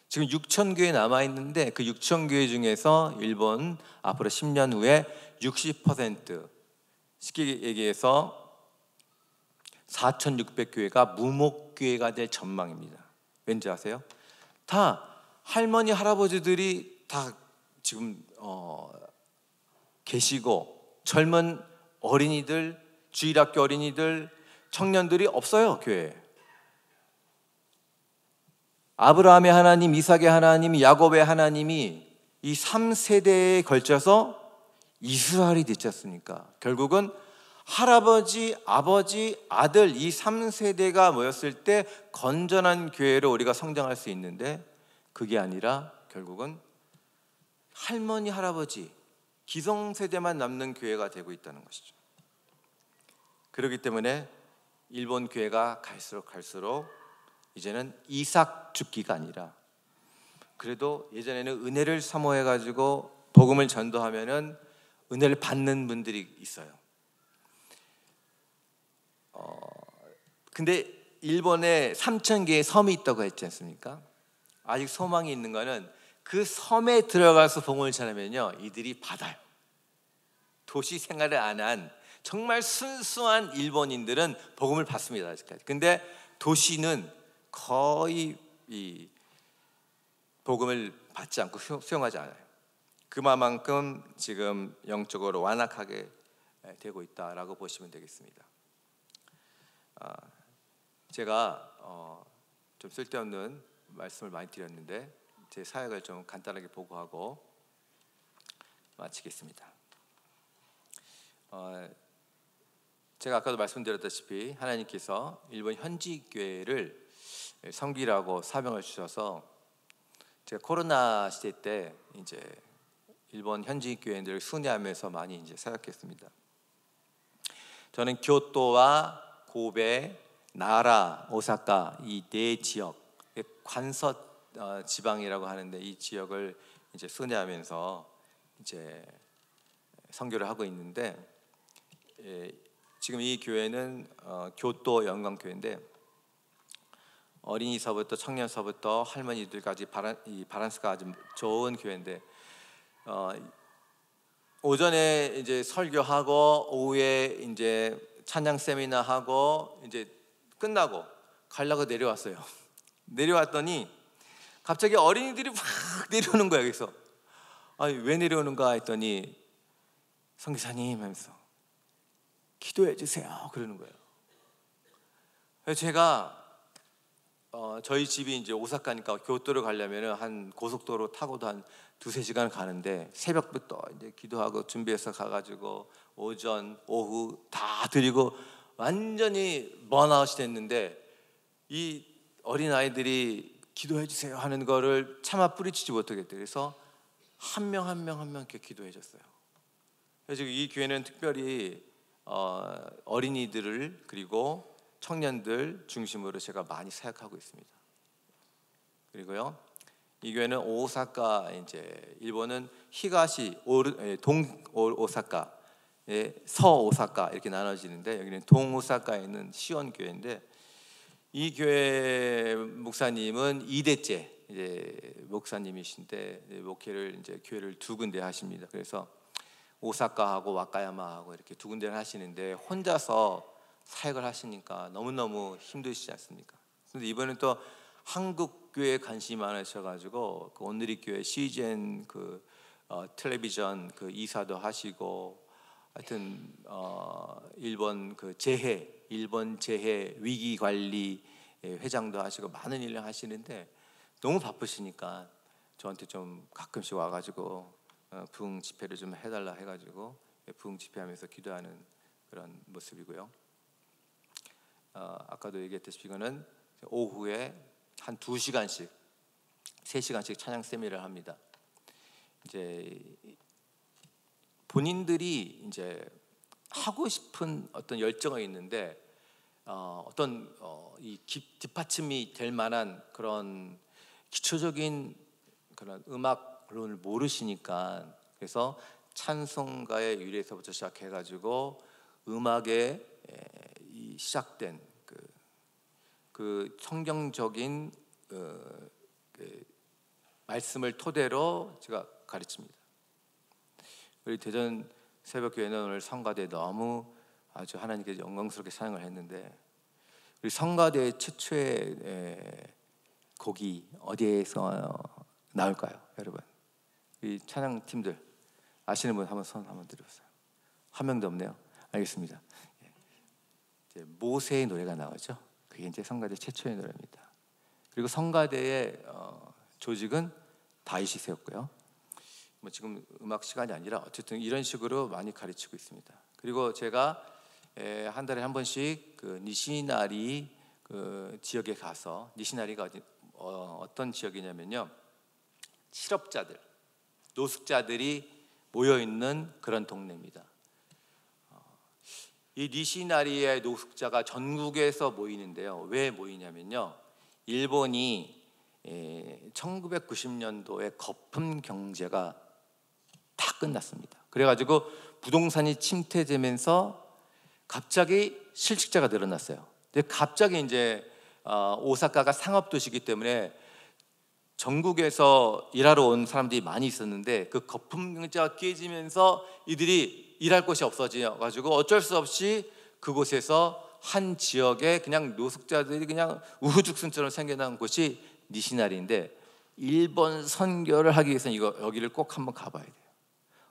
지금 6,000교회 남아있는데 그 6,000교회 중에서 일본 앞으로 10년 후에 60%, 쉽게 얘기해서 4,600교회가 무목교회가 될 전망입니다. 왠지 아세요? 다 할머니 할아버지들이 다 지금 계시고 젊은 어린이들, 주일학교 어린이들, 청년들이 없어요. 교회에. 아브라함의 하나님, 이삭의 하나님, 야곱의 하나님이 이 3세대에 걸쳐서 이스라엘이 됐지 않습니까? 결국은 할아버지, 아버지, 아들 이 3세대가 모였을 때 건전한 교회로 우리가 성장할 수 있는데, 그게 아니라 결국은 할머니, 할아버지, 기성세대만 남는 교회가 되고 있다는 것이죠. 그렇기 때문에 일본 교회가 갈수록 이제는 이삭 죽기가 아니라, 그래도 예전에는 은혜를 사모해가지고 복음을 전도하면은 은혜를 받는 분들이 있어요. 근데 일본에 3,000개의 섬이 있다고 했지 않습니까? 아직 소망이 있는 거는 그 섬에 들어가서 복음을 전하면요, 이들이 받아요. 도시 생활을 안 한 정말 순수한 일본인들은 복음을 받습니다, 아직까지. 근데 도시는 거의 이 복음을 받지 않고 수용하지 않아요. 그만큼 지금 영적으로 완악하게 되고 있다라고 보시면 되겠습니다. 제가 좀 쓸데없는 말씀을 많이 드렸는데 제 사역을 좀 간단하게 보고하고 마치겠습니다. 제가 아까도 말씀드렸다시피 하나님께서 일본 현지 교회를 섬기라고 사명을 주셔서 제가 코로나 시대 때 이제 일본 현지 교회들을 순회하면서 많이 이제 사역했습니다. 저는 교토와 고베, 나라, 오사카 이 네 지역, 관서 지방이라고 하는데 이 지역을 이제 순회하면서 이제 선교를 하고 있는데, 지금 이 교회는 교토 영광교회인데 어린이서부터 청년서부터 할머니들까지 바란스가 아주 좋은 교회인데, 오전에 이제 설교하고 오후에 이제 찬양 세미나 하고 이제 끝나고 가려고 내려왔어요. 내려왔더니 갑자기 어린이들이 막 내려오는 거예요. 그래서 왜 내려오는가 했더니 선교사님 하면서 기도해 주세요 그러는 거예요. 그래서 제가 저희 집이 이제 오사카니까 교토를 가려면 한 고속도로 타고도 한 2-3시간 가는데 새벽부터 이제 기도하고 준비해서 가가지고 오전, 오후 다 드리고 완전히 번아웃이 됐는데, 이 어린 아이들이 기도해 주세요 하는 거를 차마 뿌리치지 못하겠대요. 그래서 한 명 이렇게 기도해 줬어요. 그래서 이 교회는 특별히 어린이들을 그리고 청년들 중심으로 제가 많이 사역하고 있습니다. 그리고요, 이 교회는 오사카, 이제 일본은 히가시 동 오사카, 서 오사카 이렇게 나눠지는데, 여기는 동 오사카에 있는 시온 교회인데, 이 교회 목사님은 2대째 이제 목사님이신데 목회를 이제 교회를 2군데 하십니다. 그래서 오사카하고 와카야마하고 이렇게 2군데를 하시는데 혼자서 사역을 하시니까 너무너무 힘드시지 않습니까? 그런데 이번엔 또 한국 교회에 관심이 많으셔가지고 그 온누리 교회 CGN 텔레비전 이사도 하시고, 하여튼 일본 일본 재해 위기 관리 회장도 하시고 많은 일을 하시는데, 너무 바쁘시니까 저한테 좀 가끔씩 와가지고 부흥 집회를 좀 해달라 해가지고 부흥 집회하면서 기도하는 그런 모습이고요. 아까도 얘기했듯이 이거는 오후에 한 2시간씩 3시간씩 찬양 세미나를 합니다. 이제 본인들이 이제 하고 싶은 어떤 열정이 있는데 이 뒷받침이 될 만한 그런 기초적인 그런 음악론을 모르시니까, 그래서 찬송가의 유래에서부터 시작해가지고 음악의 이 시작된 그 성경적인 말씀을 토대로 제가 가르칩니다. 우리 대전 새벽교회는 오늘 성가대 너무 아주 하나님께 영광스럽게 찬양을 했는데, 우리 성가대 최초의 곡이 어디에서 나올까요, 여러분? 이 찬양팀들 아시는 분 한번 손 한번 들어보세요. 한 명도 없네요. 알겠습니다. 이제 모세의 노래가 나오죠. 그게 이제 성가대 최초의 노래입니다. 그리고 성가대의 조직은 다윗이 세웠고요. 뭐 지금 음악 시간이 아니라 어쨌든 이런 식으로 많이 가르치고 있습니다. 그리고 제가 한 달에 한 번씩 그 니시나리 그 지역에 가서, 니시나리가 어떤 지역이냐면요, 실업자들, 노숙자들이 모여 있는 그런 동네입니다. 이 니시나리의 노숙자가 전국에서 모이는데요. 왜 모이냐면요, 일본이 1990년도에 거품 경제가 다 끝났습니다. 그래가지고 부동산이 침체되면서 갑자기 실직자가 늘어났어요. 근데 갑자기 이제 오사카가 상업도시이기 때문에 전국에서 일하러 온 사람들이 많이 있었는데, 그 거품 경제가 깨지면서 이들이 일할 곳이 없어져가지고 어쩔 수 없이 그곳에서 한 지역에 그냥 노숙자들이 그냥 우후죽순처럼 생겨난 곳이 니시나리인데, 일본 선교를 하기 위해서는 여기를 꼭 한번 가봐야 돼요.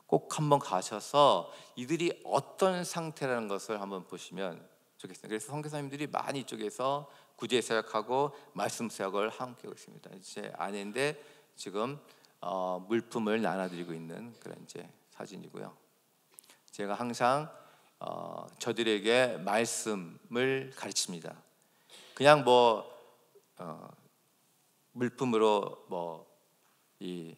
꼭 한번 가셔서 이들이 어떤 상태라는 것을 한번 보시면 좋겠습니다. 그래서 선교사님들이 많이 이쪽에서 구제 사역하고 말씀 사역을 함께 하고 있습니다. 제 아내인데 지금 물품을 나눠드리고 있는 그런 이제 사진이고요. 제가 항상 저들에게 말씀을 가르칩니다. 그냥 뭐 물품으로 뭐 이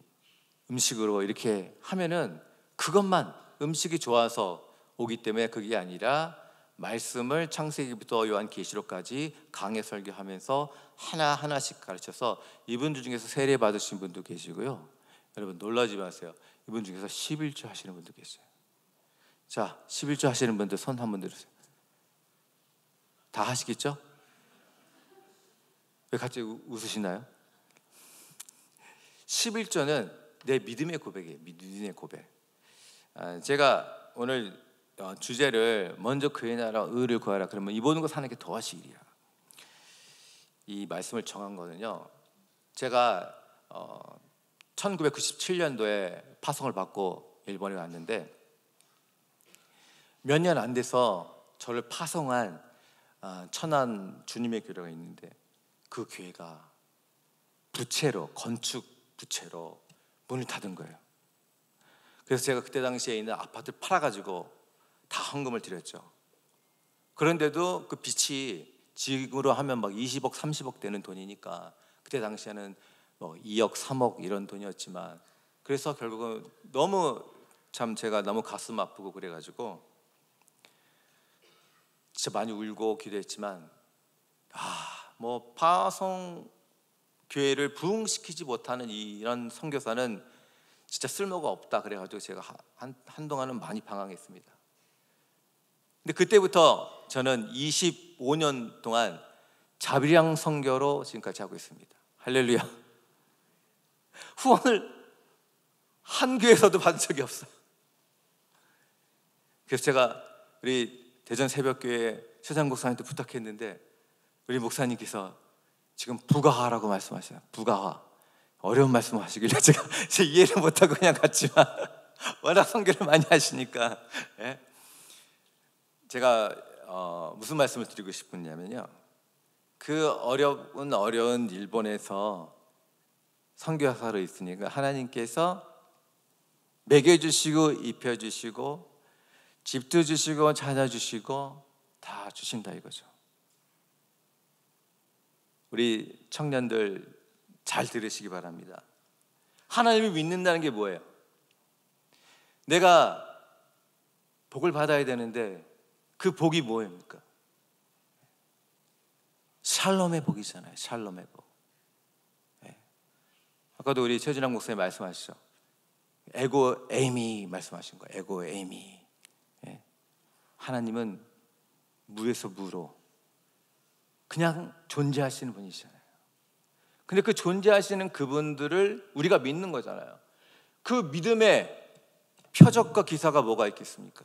음식으로 이렇게 하면은 그것만, 음식이 좋아서 오기 때문에 그게 아니라 말씀을 창세기부터 요한계시록까지 강해 설교하면서 하나하나씩 가르쳐서, 이분들 중에서 세례 받으신 분도 계시고요. 여러분 놀라지 마세요. 이분 중에서 11조 하시는 분도 계세요. 자, 11조 하시는 분들 손 한번 들으세요. 다 하시겠죠? 왜 갑자기 웃으시나요? 11조는 내 믿음의 고백이에요. 믿음의 고백. 제가 오늘 주제를 먼저 그의 나라 의를 구하라, 그러면 이 모든 것 사는 게 더하시 일이야, 이 말씀을 정한 거는요, 제가 1997년도에 파송을 받고 일본에 왔는데, 몇 년 안 돼서 저를 파송한 천안 주님의 교회가 있는데, 그 교회가 부채로, 건축 부채로 문을 닫은 거예요. 그래서 제가 그때 당시에 있는 아파트를 팔아가지고 다 헌금을 드렸죠. 그런데도 그 빚이 지금으로 하면 막 20억, 30억 되는 돈이니까, 그때 당시에는 뭐 2억, 3억 이런 돈이었지만, 그래서 결국은 너무 참 제가 너무 가슴 아프고 그래가지고 진짜 많이 울고 기도했지만, 뭐 파송 교회를 부흥시키지 못하는 이런 선교사는 진짜 쓸모가 없다, 그래가지고 제가 한동안은 많이 방황했습니다. 근데 그때부터 저는 25년 동안 자비량 선교로 지금까지 하고 있습니다. 할렐루야. 후원을 한 교회에서도 받은 적이 없어요. 그래서 제가 우리 대전 새벽교회 최장 목사님한테 부탁했는데, 우리 목사님께서 지금 부가화라고 말씀하셔요. 부가화. 어려운 말씀 하시길래 제가 이해를 못하고 그냥 갔지만 워낙 선교를 많이 하시니까, 예? 제가 무슨 말씀을 드리고 싶었냐면요, 그 어려운 일본에서 선교사로 있으니까 하나님께서 먹여주시고 입혀주시고 집도 주시고 찾아주시고 다 주신다 이거죠. 우리 청년들 잘 들으시기 바랍니다. 하나님을 믿는다는 게 뭐예요? 내가 복을 받아야 되는데 그 복이 뭐입니까? 샬롬의 복이잖아요. 샬롬의 복. 네. 아까도 우리 최준학 목사님 말씀하시죠. 에고 에이미 말씀하신 거예요. 에고 에이미. 네. 하나님은 무에서 무로 그냥 존재하시는 분이시잖아요. 근데 그 존재하시는 그분들을 우리가 믿는 거잖아요. 그 믿음의 표적과 기사가 뭐가 있겠습니까?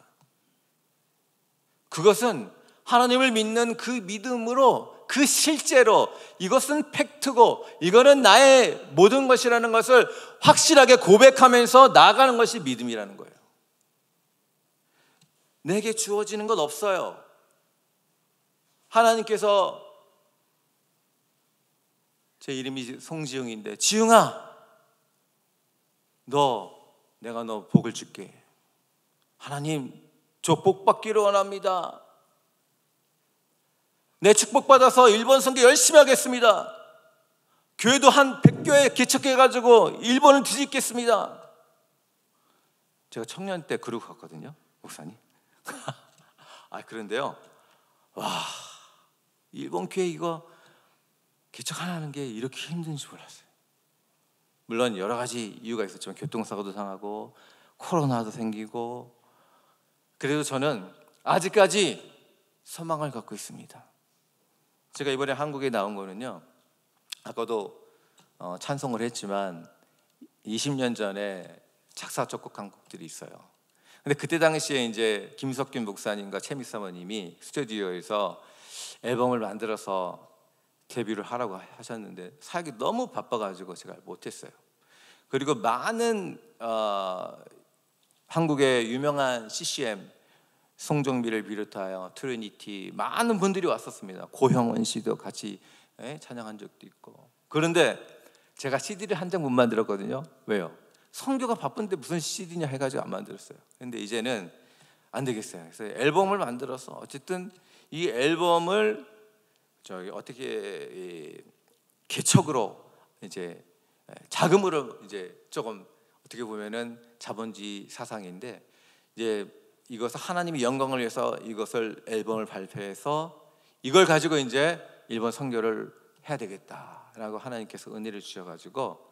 그것은 하나님을 믿는 그 믿음으로, 그 실제로 이것은 팩트고 이거는 나의 모든 것이라는 것을 확실하게 고백하면서 나아가는 것이 믿음이라는 거예요. 내게 주어지는 것 없어요. 하나님께서, 제 이름이 송지웅인데, 지웅아, 내가 너 복을 줄게. 하나님, 저 복 받기를 원합니다. 내 축복받아서 일본 선교 열심히 하겠습니다. 교회도 한 100교회 개척해가지고 일본을 뒤집겠습니다. 제가 청년 때 그러고 갔거든요, 목사님. 그런데요, 와, 일본 교회 이거 개척 하나 하는 게 이렇게 힘든지 몰랐어요. 물론 여러 가지 이유가 있었지만 교통사고도 당하고 코로나도 생기고, 그래도 저는 아직까지 소망을 갖고 있습니다. 제가 이번에 한국에 나온 거는요, 아까도 찬송을 했지만 20년 전에 작사 작곡한 곡들이 있어요. 근데 그때 당시에 이제 김석균 목사님과 최미 사모님이 스튜디오에서 앨범을 만들어서 데뷔를 하라고 하셨는데 사역이 너무 바빠가지고 제가 못했어요. 그리고 많은 한국의 유명한 CCM 송정미를 비롯하여 트리니티 많은 분들이 왔었습니다. 고형원 씨도 같이 찬양한 적도 있고. 그런데 제가 CD를 한 장 못 만들었거든요. 왜요? 선교가 바쁜데 무슨 CD냐 해가지고 안 만들었어요. 근데 이제는 안 되겠어요. 그래서 앨범을 만들어서 어쨌든 이 앨범을 어떻게 개척으로 이제 자금으로 이제 조금 어떻게 보면은 자본주의 사상인데, 이제 이것을 하나님의 영광을 위해서 이것을 앨범을 발표해서 이걸 가지고 이제 일본 선교를 해야 되겠다라고 하나님께서 은혜를 주셔가지고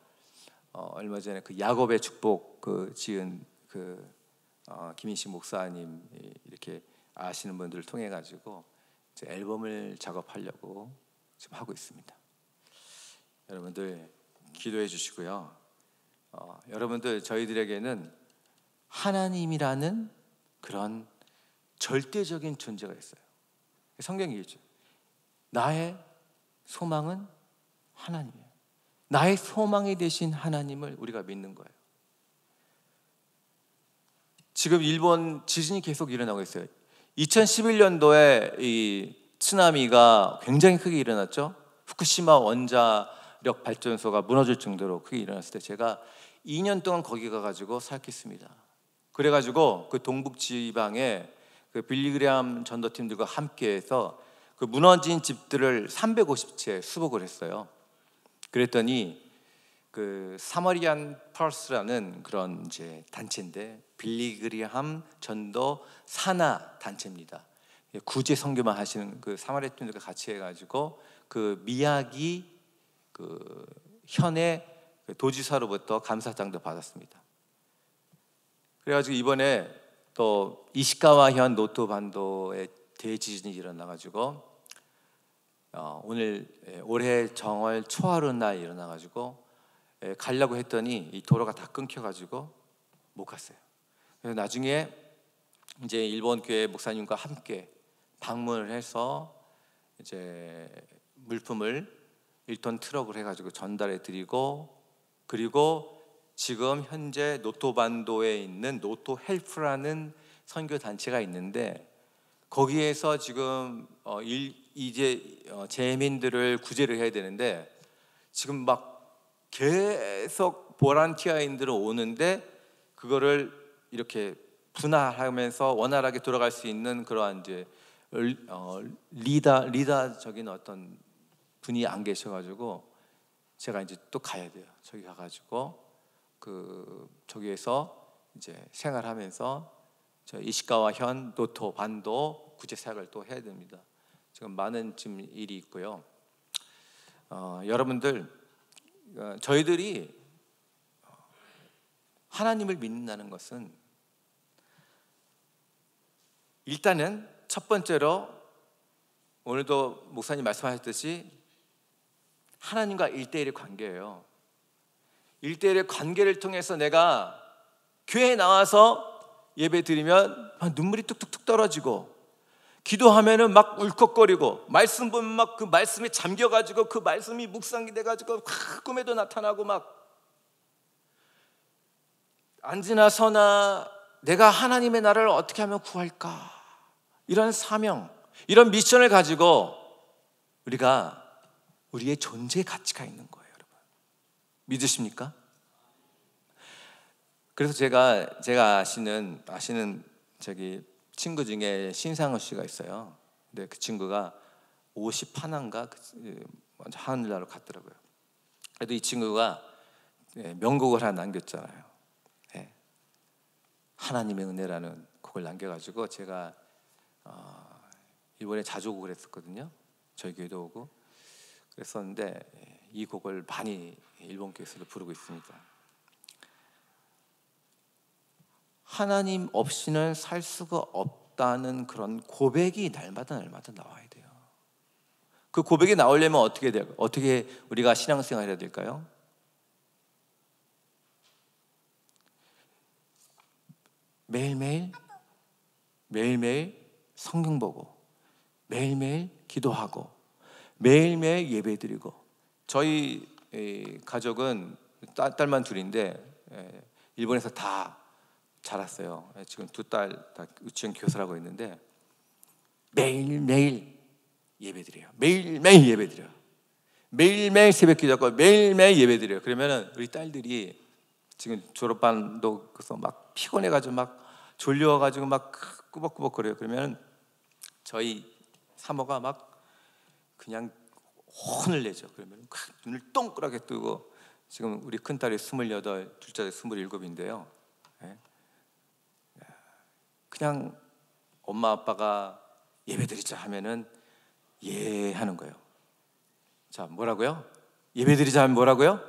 얼마 전에 그 야곱의 축복 지은 김인식 목사님 이렇게 아시는 분들을 통해 가지고 이제 앨범을 작업하려고 지금 하고 있습니다. 여러분들 기도해 주시고요. 여러분들 저희들에게는 하나님이라는 그런 절대적인 존재가 있어요. 성경이 얘기했죠. 나의 소망은 하나님이에요. 나의 소망이 되신 하나님을 우리가 믿는 거예요. 지금 일본 지진이 계속 일어나고 있어요. 2011년도에 이 쓰나미가 굉장히 크게 일어났죠. 후쿠시마 원자력 발전소가 무너질 정도로 크게 일어났을 때 제가 2년 동안 거기 가가지고 사역했습니다. 그래가지고 그 동북 지방에 그 빌리그램 전도팀들과 함께해서 그 무너진 집들을 350채 수복을 했어요. 그랬더니 그 사마리안 펄스라는 그런 이제 단체인데, 빌리그리함 전도 산하 단체입니다. 구제 선교만 하시는 그 사마리아 팀들과 같이 해가지고 그 미야기 그 현의 도지사로부터 감사장도 받았습니다. 그래가지고 이번에 또 이시카와현 노토 반도에 대지진이 일어나가지고 올해 정월 초하루 날 일어나가지고 가려고 했더니 이 도로가 다 끊겨가지고 못 갔어요. 그래서 나중에 이제 일본 교회 목사님과 함께 방문을 해서 이제 물품을 1톤 트럭을 해가지고 전달해 드리고, 그리고 지금 현재 노토반도에 있는 노토 헬프라는 선교 단체가 있는데, 거기에서 지금 이제 재민들을 구제를 해야 되는데 지금 막 계속 보란티아인들은 오는데 그거를 이렇게 분할하면서 원활하게 돌아갈 수 있는 그러한 이제 리더적인 어떤 분이 안 계셔가지고 제가 이제 또 가야 돼요. 저기 가가지고 저기에서 이제 생활하면서 저 이시카와 현 노토 반도 구제 사역을 또 해야 됩니다. 지금 많은 지금 일이 있고요. 여러분들 저희들이 하나님을 믿는다는 것은 일단은 첫 번째로 오늘도 목사님 말씀하셨듯이 하나님과 1대1의 관계예요. 1대1의 관계를 통해서 내가 교회에 나와서 예배 드리면 막 눈물이 뚝뚝뚝 떨어지고, 기도하면은 막 울컥거리고, 말씀 보면 막 그 말씀에 잠겨가지고 그 말씀이 묵상이 돼가지고 꿈에도 나타나고, 막 앉으나 서나 내가 하나님의 나라를 어떻게 하면 구할까, 이런 사명, 이런 미션을 가지고 우리가 우리의 존재 가치가 있는 거예요. 여러분, 믿으십니까? 그래서 제가 아시는 저기 친구 중에 신상호 씨가 있어요. 근데 그 친구가 51인가 먼저 하늘나라로 갔더라고요. 그래도 이 친구가 명곡을 하나 남겼잖아요. 하나님의 은혜라는 곡을 남겨가지고 제가 일본에 자주 오고 그랬었거든요. 저희 교회도 오고 그랬었는데 이 곡을 많이 일본 교회에서도 부르고 있습니다. 하나님 없이는 살 수가 없다는 그런 고백이 날마다 나와야 돼요. 그 고백이 나오려면 어떻게 돼요? 어떻게 우리가 신앙생활 해야 될까요? 매일매일 성경 보고, 매일매일 기도하고, 매일매일 예배드리고. 저희 가족은 딸만 둘인데 일본에서 다 자랐어요. 지금 두 딸 다 유치원 교사라고 있는데 매일매일 예배드려요. 매일매일 예배드려요. 매일매일 새벽 기도하고 매일매일 예배드려요. 그러면은 우리 딸들이 지금 졸업반도 그래서 막 피곤해가지고 막 졸려가지고 막 꾸벅꾸벅 거려요. 그러면 저희 사모가 막 그냥 혼을 내죠. 그러면 눈을 동그랗게 뜨고, 지금 우리 큰 딸이 28, 둘째 딸이 27인데요. 그냥 엄마 아빠가 예배드리자 하면은 예 하는 거예요. 자, 뭐라고요? 예배드리자 하면 뭐라고요?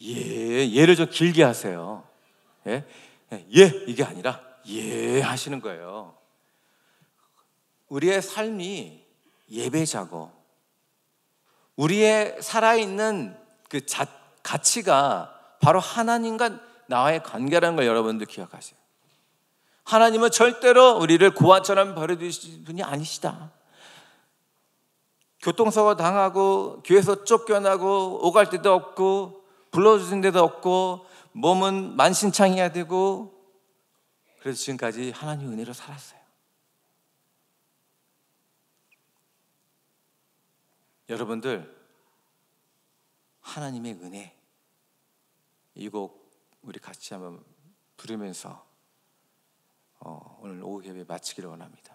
예를 좀 길게 하세요. 예 이게 아니라 예 하시는 거예요. 우리의 삶이 예배자고, 우리의 살아있는 그 가치가 바로 하나님과 나와의 관계라는 걸 여러분들 기억하세요. 하나님은 절대로 우리를 고아처럼 버려두실 분이 아니시다. 교통사고 당하고 교회에서 쫓겨나고 오갈 데도 없고 불러주신 데도 없고 몸은 만신창이야 되고, 그래서 지금까지 하나님 은혜로 살았어요. 여러분들, 하나님의 은혜, 이 곡 우리 같이 한번 부르면서 오늘 오후 예배 마치기를 원합니다.